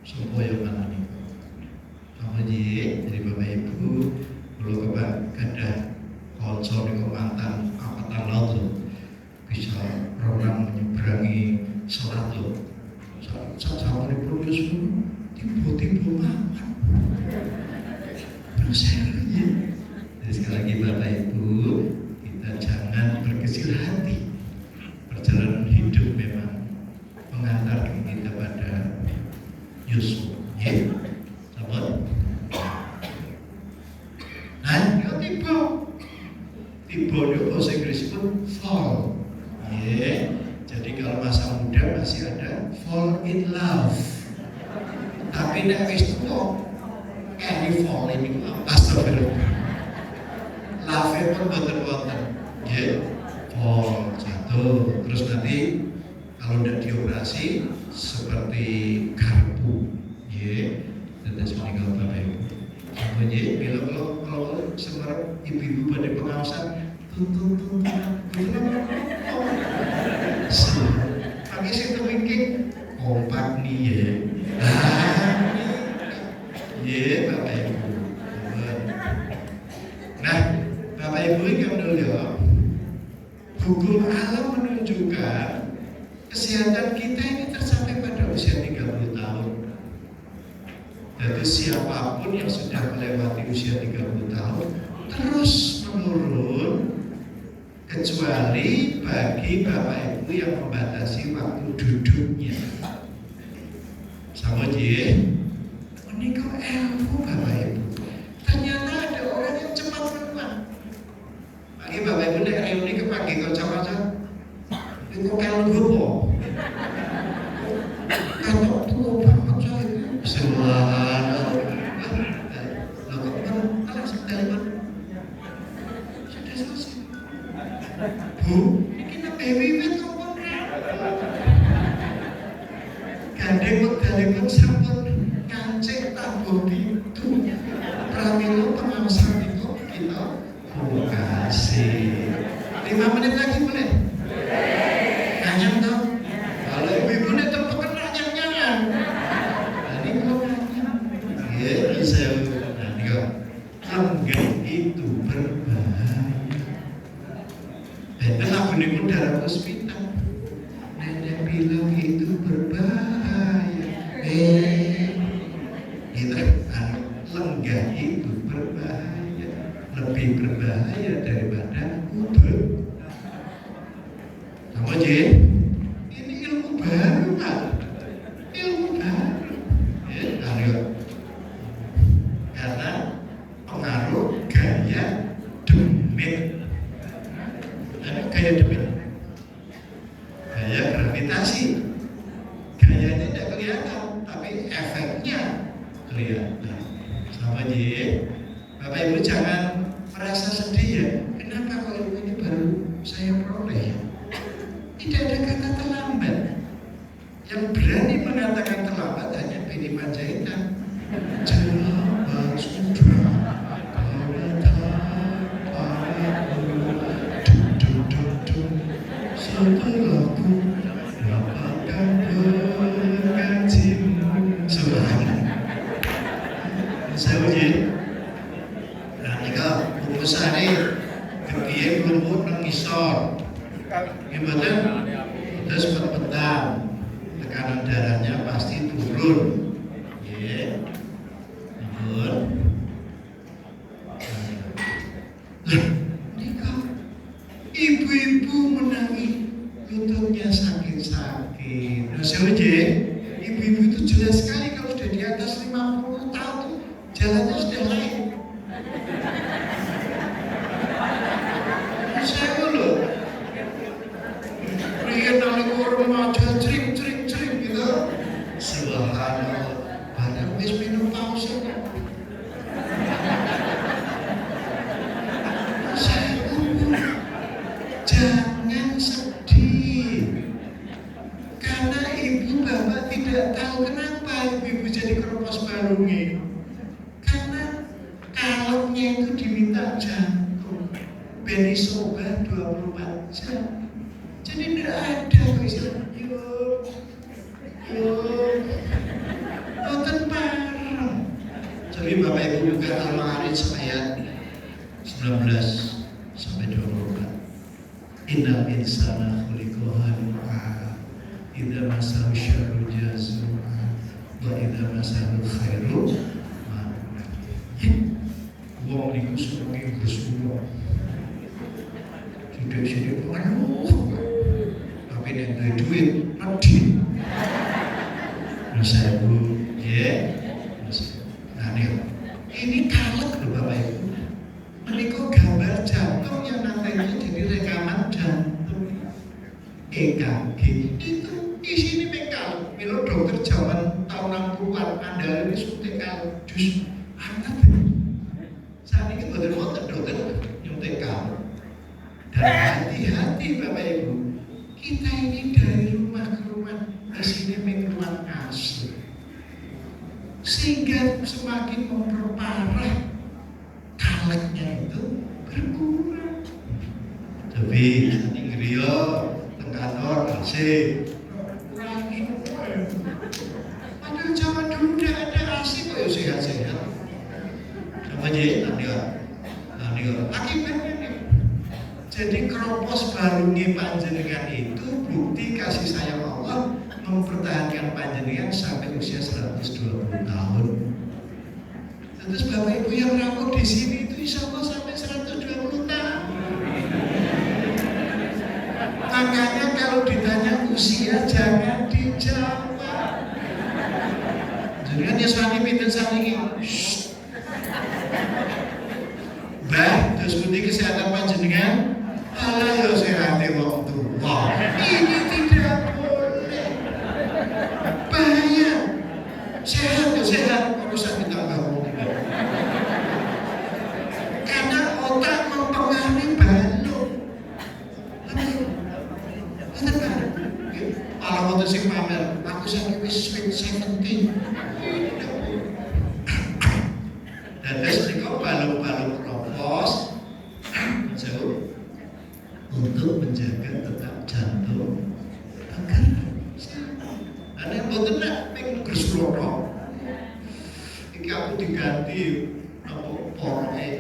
supaya mana nih? Sama jadi Bapak Ibu, kalau Bapak gadah konsol di mantan angkatan laut bisa orang menyeberangi selat loh. Sama di proses pun tiba-tiba makan. Terus ya. Jadi sekali lagi Bapak Ibu, kita jangan berkecil hati. Perjalanan hidup memang mengantarkan kita pada Yusuf. Ya, sahabat. Nah, tiba di bahasa Inggris pun fall. Ya, jadi kalau masa muda masih ada in love. Tapi nek wis tuwa any fall ini astagfirullah. Love pun boten wonten. Nggih. Fall jatuh terus nanti kalau tidak dioperasi seperti garpu. Nggih. Tetes menika Bapak Ibu. Nggih, kalau semarang ibu-ibu pada pengawasan tuntun pakai situ mungkin kompak nih ya. Ya Bapak Ibu. Nah Bapak Ibu ini dulu ya. Hukum alam menunjukkan kesehatan kita ini tercapai pada usia 30 tahun. Jadi siapapun yang sudah melewati usia 30 tahun terus menurun kecuali bagi Bapak Ibu yang membatasi waktu duduknya. Sama aja. Ini kok ilmu Bapak Ibu. Ternyata ada orang yang cepat menuan. Bagi Bapak Ibu nek reuni kepagi kanca-kanca. Iku ilmu apa? Kalau tuh banget coy. Subhanallah. Lah kok kan setelan. Sudah selesai. Bu, ini nabi wiwit apa? Gandeng wekdalipun sampun ngancing tambah pintu. Pramila pengawasan itu kita kasih. 5 menit lagi boleh? Anyam tau? Kalau ibu-ibu ini tempat anyam-nyaman. Nah ini kalau anyam. Ya, saya nanti kok anggap itu berbahaya. Dan lagu ini pun dalam hospital. Nenek bilang itu berbahaya. Gitu. Lenggah itu berbahaya. Lebih berbahaya daripada ubah. Sama aja. Ini ilmu baru Pak. Ilmu baru. Ya, ayo. Karena pengaruh gaya demit. Gaya demit. Gaya gravitasi. Gayanya tidak kelihatan, tapi efeknya kelihatan. Sama aja. Bapak Ibu jangan merasa sedih ya. Kenapa kok ilmu ini baru saya peroleh ya? Tidak ada kata terlambat. Yang berani mengatakan terlambat hanya Beni Panjaitan. Jawaban sudah setelahku dapatkan pengajimu. Subhanallah. Saya uji. Nah, ini rumusane kepiye lumut nang ngisor. Gimana? Terus petang, tekanan darahnya pasti turun. Ya, turun. Nikah, ibu-ibu menangis, lututnya sakit-sakit. Nah, saya uji, ibu-ibu itu jelas sekali kalau sudah di atas 50 tahun, jalannya sudah lain. Saya dulu. Lihat nang remaja cering gitu. Subhanallah. Padahal wis menopause. Saya jangan sedih. Karena ibu bapak tidak tahu kenapa ibu jadi keropos balungi. Karena kalungnya itu diminta jantung. Beni sobat 24 jam. Jadi tidak ada istilah nonton parah. Jadi Bapak Ibu buka Al-Ma'arij ayat 19 sampai 24. Innal insana khuliqa halu'a idza massahu syarru jazua wa idza massahu khairu man'an. Wong niku senenge bersyukur. Sidik-sidik aduh. Tapi nek duwe duit medhi. Saya Bu, ya. Nah, ini kalek loh Bapak Ibu. Menikah gambar jantung yang nantinya jadi rekaman jantung. EKG itu isinya mekal. Milo dokter zaman tahun 60-an andalane suntik kardus angkat. Saat ini dokter nyuntik kal. Dan hati-hati Bapak Ibu, kita ini dari rumah ke rumah isinya mengeluarkan asli, sehingga semakin memperparah kaleknya itu berkurang. Tapi nanti ngeriyo kantor AC kurang semua. Padahal zaman dulu udah ada AC kok ya sehat-sehat. Sama aja nanti akibatnya nih. Jadi keropos balungi panjenengan itu bukti kasih sayang Allah mempertahankan panjenengan sampai usia 120 tahun. Terus Bapak Ibu yang rawuh di sini itu insya Allah sampai 120 tahun. Makanya kalau ditanya usia jangan dijawab. Jadi kan ya sani pinten sani Mbah, terus bukti kesehatan panjenengan. Allah ya sehati waktu. Wah, ini tidak boleh. Bahaya. Sehat ya sehat, aku sakit tambah. Karena otak mempengaruhi balung. Kalau waktu sing pamer, aku sakit wis sweet 70. Dan terus niku balung-balung keropos jauh untuk menjaga tetap jantung agar ada yang boten nak pengen gersuloro. Iki aku diganti apa poroke.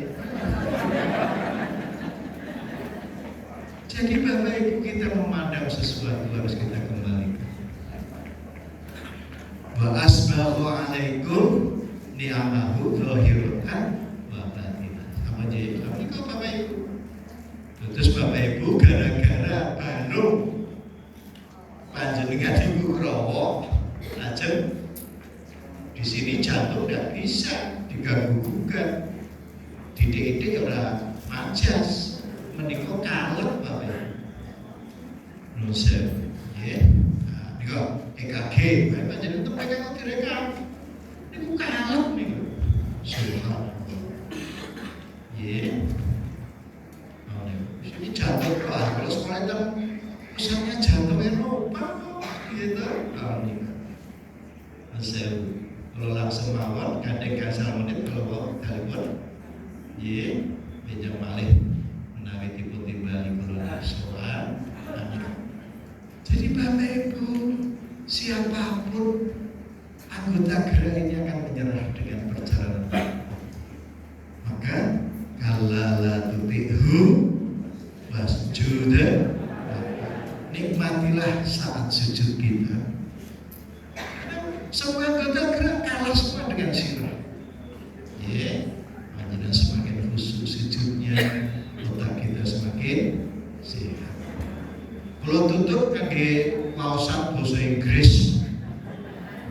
Jadi Bapak Ibu kita memandang sesuatu harus kita kembalikan. Wa asbahu alaikum ni'amahu zahiratan wa batinah. Apa jadi? Apa itu Bapak Ibu? Terus Bapak Ibu gara-gara balung panjenengan Ibu Krowo lajeng di sini jantung tidak bisa diganggu-gugat, didik-didik ora majas, menika kalep Bapak Ibu. Nusa, ya, niku EKG, panjenengan itu mereka direkam, niku kalep niku, subhanallah, ya. Ini jantung Pak, kalau sekolah itu misalnya jantung Eropa gitu. Kalau langsung mawon kadang kasar menit kalau mau telepon, ye, pinjam malih menawi tiba-tiba kalau soal. Jadi Bapak Ibu, siapapun anggota gerak ini akan menyerah dengan perjalanan. Maka kalala tuti'hu wasjuda, nikmatilah saat sujud kita. Semua anggota gerak kalah semua dengan sirah. Ya, makanya semakin khusyuk sujudnya, otak kita semakin sehat. Kalau tutup kaki pausan bahasa Inggris.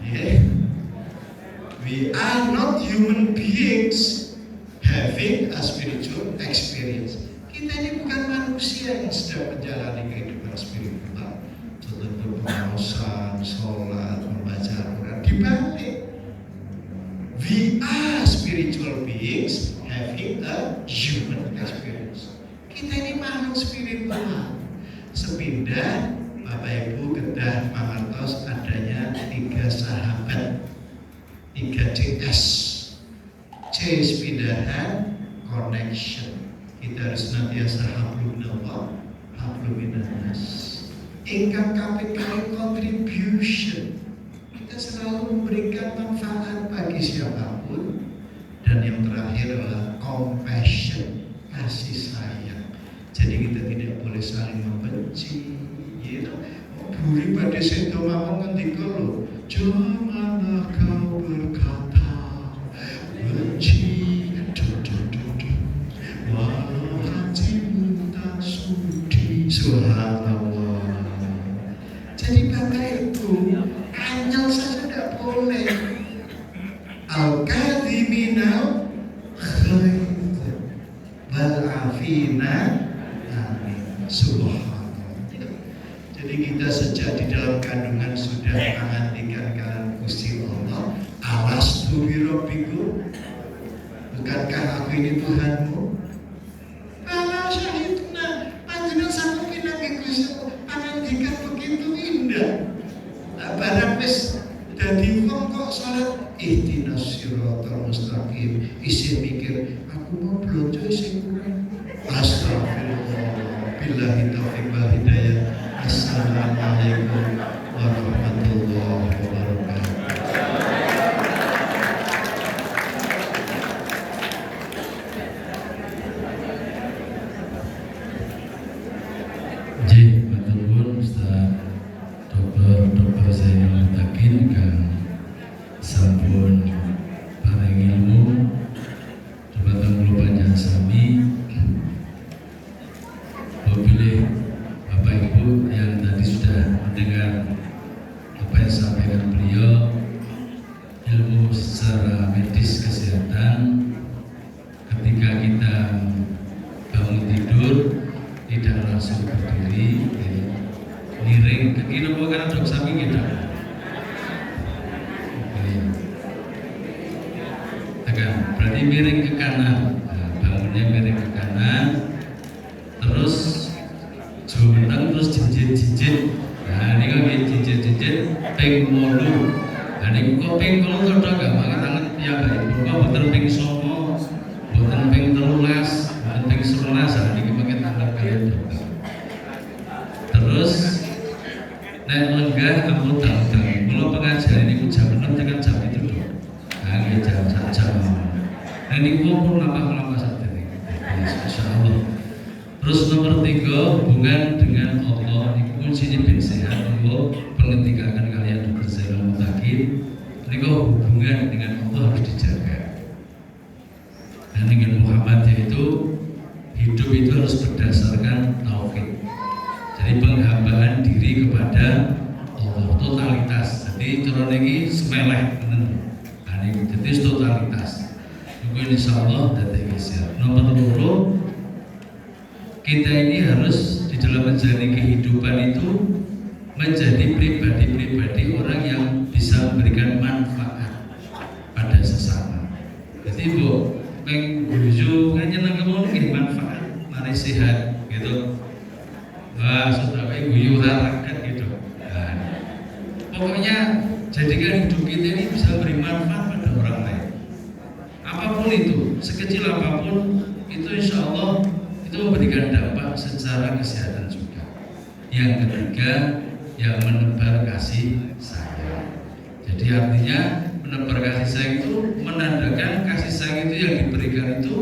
Ya, we are not human beings having a spiritual experience. Kita ini bukan manusia yang sedang menjalani kehidupan spiritual, contoh berpengawasan, sholat, membaca Al-Quran. Dibalik, we are spiritual beings having a human experience. Kita ini makhluk spiritual. Sepindah Bapak Ibu kedah mangertos adanya 3 sahabat, 3 CS. C sepindahan, connection. Kita harus senantiasa hablum minallah, hablum minannas. Ingkang kaping kalih contribution. Kita selalu memberikan manfaat bagi siapapun. Dan yang terakhir adalah compassion, kasih sayang. Jadi kita tidak boleh saling membenci. You know? Buri pada sedo mawon ngendika lho, janganlah kau berkata benci. Subhanallah. Jadi Bapak Ibu, anyel saja tidak boleh. Al-kadhiminal khair wal afina amin. Subhanallah. Jadi kita sejak di dalam kandungan sudah mengantikan kalian Gusti Allah. Alastu birabbikum, bukankah aku ini Tuhanmu? Bala syahidna, panjenengan sanggup pinanggih Gusti Allah, pangandikan begitu indah. Nah, barang wis dadi wong kok salat ihdinas siratal mustaqim, isih mikir aku mau blonjo sing kurang. Astagfirullah, billahi taufiq wal hidayah. Assalamualaikum warahmatullahi wabarakatuh. Dr. Zainal Mutakin kang sampun paring ilmu dumateng kula panjenengan sami. Pilih Bapak Ibu yang tadi sudah mendengar apa yang disampaikan beliau, ilmu secara medis kesehatan. Ketika kita bangun tidur tidak langsung berdiri, miring ke kiri karena dok samping kita. Tegak, berarti miring ke kanan. Nah, bangunnya miring ke kanan, terus jumeneng terus jinjit. Nah, ini kok jinjit ping 8. Nah, ini kok ping 8 to gak pakai tangan piyambak ibu. Kok boten ping 9, boten ping 13, boten ping 11. Nah, ini pakai tangan kalian dokter. Terus nek lenggah kamu tahu. Kalau pengajian ini jam 6 dengan jam itu dong. Nah, ini jam. Nah, ini pun lama saja ini. Insyaallah. Terus nomor 3, hubungan dengan Allah. Ini kuncinya bin sehat. Allah pengetikakan kalian Dr. Zainal Mutakin. Ini kok hubungan dengan Allah harus dijaga. Dan dengan Muhammad yaitu hidup itu harus berdasarkan tauhid. Jadi penghambaan diri kepada Allah, totalitas. Jadi cara ini semeleh bener. Nah, ini jadi totalitas. Mungkin insyaallah dadi siap. Nomor 2, kita ini harus di dalam menjalani kehidupan itu menjadi pribadi-pribadi orang yang bisa memberikan manfaat pada sesama. Jadi bu, mengguju nyeneng kemungkinan manfaat, mari sehat gitu. Wah, sudah kayak guyu rakyat gitu. Nah, pokoknya jadikan hidup kita ini bisa beri manfaat pada orang lain. Apapun itu, sekecil apapun itu insya Allah itu memberikan dampak secara kesehatan juga. Yang ketiga, yang menebar kasih sayang. Jadi artinya menebar kasih sayang itu menandakan kasih sayang itu yang diberikan itu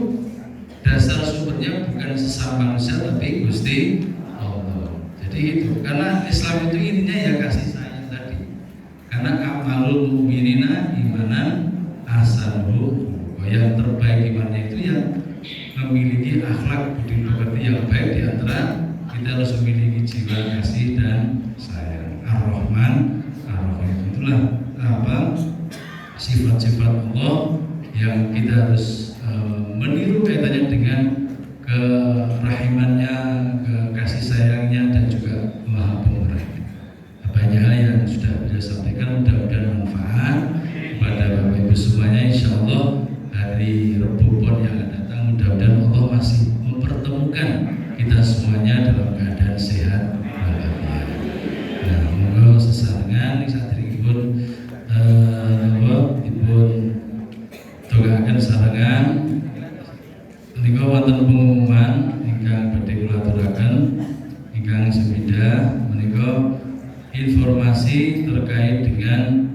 dasar sumbernya bukan sesama manusia tapi Gusti Allah. Jadi itu, karena Islam itu intinya ya kasih sayang tadi. Karena amalul mu'minina imanan ahsanuhu, yang terbaik imannya itu yang memiliki akhlak budi pekerti yang baik. Di antara kita harus memiliki jiwa kasih dan sayang. Ar-Rahman, Ar-Rahim, itulah sifat-sifat Allah yang kita harus meniru kaitannya dengan kerahimannya, kasih sayangnya, dan juga Maha Pemurah. Banyak hal yang sudah beliau sampaikan, mudah-mudahan manfaat kepada Bapak Ibu semuanya. Insya Allah hari Rabu Pon yang akan datang, mudah-mudahan Allah masih mempertemukan kita semuanya dalam keadaan sehat walafiat. Nah, moga sesarengan satripun dipun doakan sarengan. Menika wonten pengumuman ingkang badhe kula aturaken ingkang sepida menika informasi terkait dengan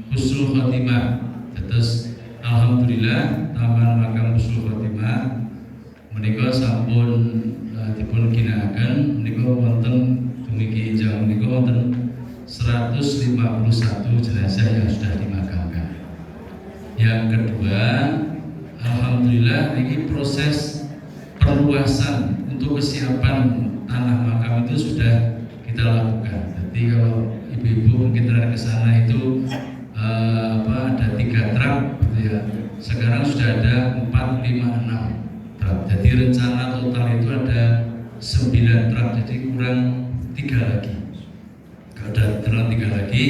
husnul khotimah. Terus alhamdulillah Taman Makam Husnul Khotimah menika sampun dipun ginakaken. Menika wonten dumugi jam menika wonten 151 jenazah yang sudah dimakamkan. Yang kedua, alhamdulillah ini proses perluasan untuk kesiapan tanah makam itu sudah kita lakukan. Jadi kalau ibu-ibu mungkin terang ke sana itu ada 3 truk gitu ya. Sekarang sudah ada 4, 5, 6 truk. Jadi rencana total itu ada 9 truk. Jadi kurang 3 lagi. Kalau udah terlalu 3 lagi,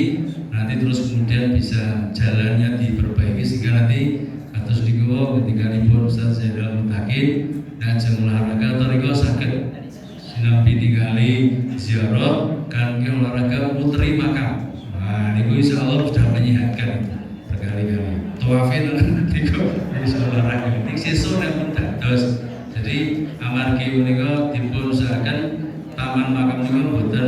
nanti terus kemudian bisa jalannya diperbaiki sehingga nanti atus niku ketika libur Ustaz Zainal Mutakin ngajeng olahraga atau niku saged sinambi ningali ziarah kan olahraga putri makam. Nah, niku insyaallah sudah menyehatkan berkali-kali. Tawafin niku bisa olahraga. Ning sesuk nek pun dados. Jadi amargi menika dipun usahakan taman makam niku mboten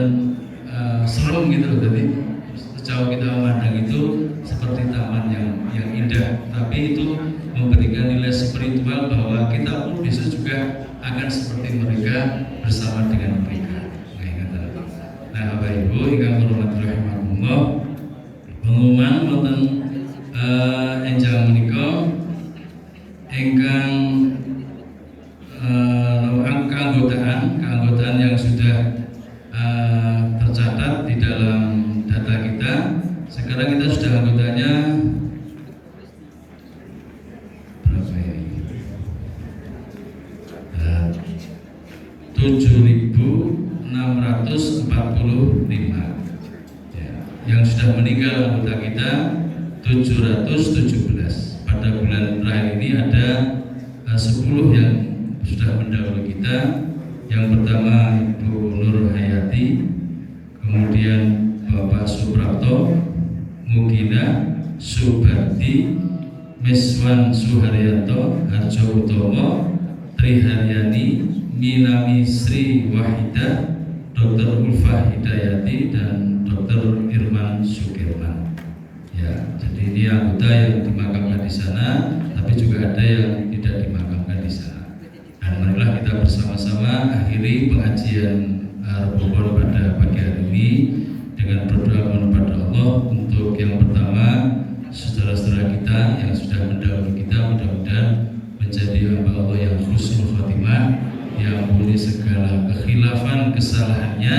serem gitu loh. Jadi sejauh kita memandang itu seperti taman yang indah, tapi itu memberikan nilai spiritual bahwa kita pun bisa juga akan seperti mereka bersama dengan mereka. Nah, Bapak Ibu ingkang kula rahimakumullah, pengumuman wonten enjang menika ingkang keanggotaan yang sudah tercatat di dalam data kita. Sekarang kita sudah anggotanya berapa ya? 7.645 ya. Yang sudah meninggal anggota kita 717. Pada bulan terakhir ini ada 10 yang sudah mendahului kita. Yang pertama Ibu Nur Hayati, kemudian Bapak Suprapto, Mugina, Subarti, Miswan Suharyanto, Harjo Utomo, Triharyani, Minami Sri Wahidah, Dr. Ulfah Hidayati, dan Dr. Irman Sukirman. Ya, jadi ini anggota yang dimakamkan di sana, tapi juga ada yang tidak dimakamkan di sana. Dan marilah kita bersama-sama akhiri pengajian Ramadan pada pagi hari ini dengan berdoa kepada Allah. Untuk yang pertama, saudara-saudara kita yang sudah mendahului kita mudah-mudahan menjadi hamba Allah yang husnul khotimah, yang ampuni segala kekhilafan kesalahannya,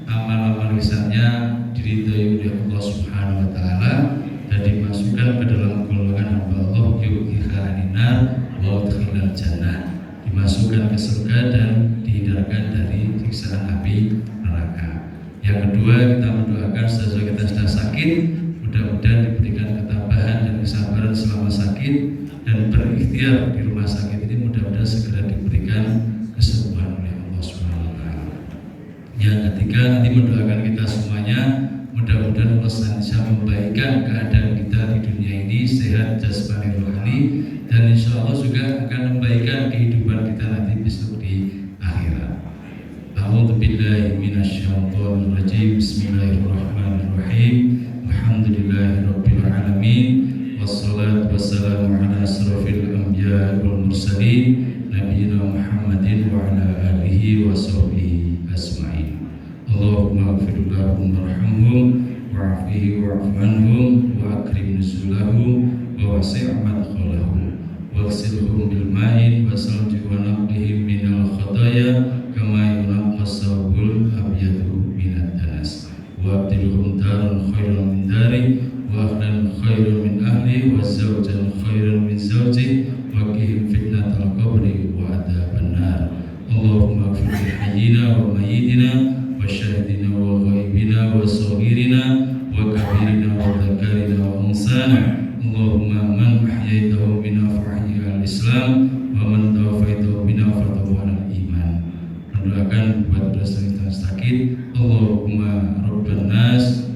amal-amal lisannya diridhai oleh Allah Subhanahu wa taala dan dimasukkan ke dalam golongan hamba Allah yu'ikharaninar wa udkhilal jannah, dimasukkan ke surga dan dihindarkan dari siksaan api neraka. Yang kedua, kita mendoakan saudara kita sudah sakit, mudah-mudahan diberikan ketabahan dan kesabaran selama sakit, dan berikhtiar di rumah sakit ini mudah-mudahan segera diberikan kesembuhan oleh Allah Subhanahu wa taala. Yang ketiga, nanti mendoakan kita semuanya mudah-mudahan Allah senantiasa membaikkan keadaan kita di dunia ini, sehat jasmani rohani, dan insya Allah juga akan membaikkan kehidupan kita nanti besok di akhirat. A'udzu billahi minasyaitonir rajim. Bismillahirrahmanirrahim. Alhamdulillahirabbil alamin. Wassalatu wassalamu ala asrofil anbiya'i wal mursalin nabiyina Muhammadin wa ala alihi wa sahbihi ajmain. Allahumma ighfir lahum warhamhum wa'afihi wa'fu anhum wa akrim nuzulahum wa wasi' madkhalahum waghsilhum bil ma'in wa salji wa naqlihim minal khataya kama yunqas sawbul abyadu minad danas wa abdilhum daran khairan min dari wa ahlan khairan min ahli wa zawjan khairan min zawji wa qihim fitnatal qabri wa adzaban nar. Allahumma ighfir li hayyina wa mayyitina wa syahidina wa ghaibina wa saghirina wa kabirina wa dhakarina wa unsana. Allahumma man ahyaitahu bina fahyi al-islam wa man tawafaitahu bina fatahu al-iman. Mendoakan buat dosa kita sakit. Allahumma rabban nas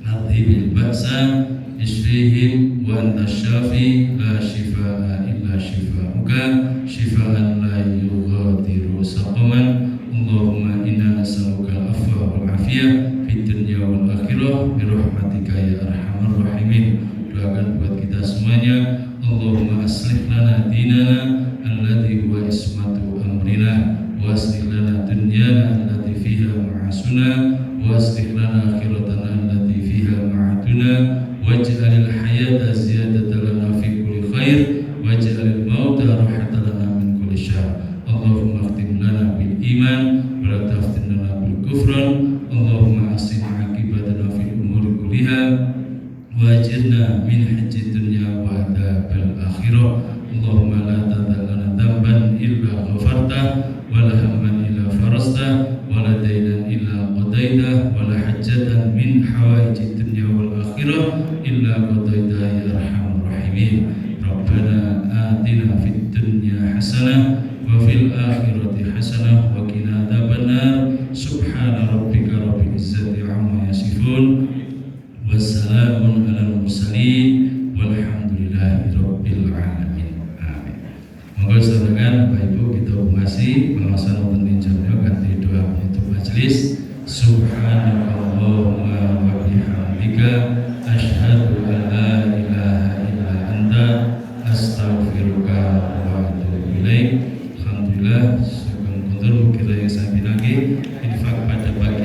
adhibil ba'sa isfihim wa anta syafi la shifaa illa shifauka shifaan la yughadiru saqaman. Allahumma inna nas'aluka al-afwa wal afiyah fid dunya wal akhirah bi rahmatika ya arhamar rahimin. Doakan buat kita semuanya. Allahumma aslih lana dinana alladhi huwa ismatu amrina wa aslih lana dunyana allati fiha ma'asuna wa aslih lana akhiratana allati fiha ma'aduna waj'alil hayata ziyadatan lana fi kulli khair waj'alil mauta rahatan lana min kulli syarr. Allahumma khtim lana bil iman wa la taftin lana bil kufran. Allahumma ahsin aqibatana fil umuri kulliha wajirna min hajji dunya wa adzabil akhirah. Allahumma la tadallana damban illa ghafarta wa la hamman illa farasta wa la daynan illa qadar qadaita wa la hajatan min hawaijid dunya wal akhirah illa qadaita ya arhamar rahimin. Rabbana atina fid dunya hasanah wa fil akhirati hasanah wa qina adzabannar. Subhana rabbika rabbil izzati amma yasifun. Wassalamun alal mursalin walhamdulillahi rabbil alamin. Amin. Monggo sedherek Bapak Ibu kita ungasi pengawasan wonten jamnya kanthi doa penutup majelis. Subhanallahumma wa bihamdika asyhadu an la ilaha illa anta astaghfiruka wa atubu ilaik. Alhamdulillah syukur kuntur kita yang saya binagi infak pada pagi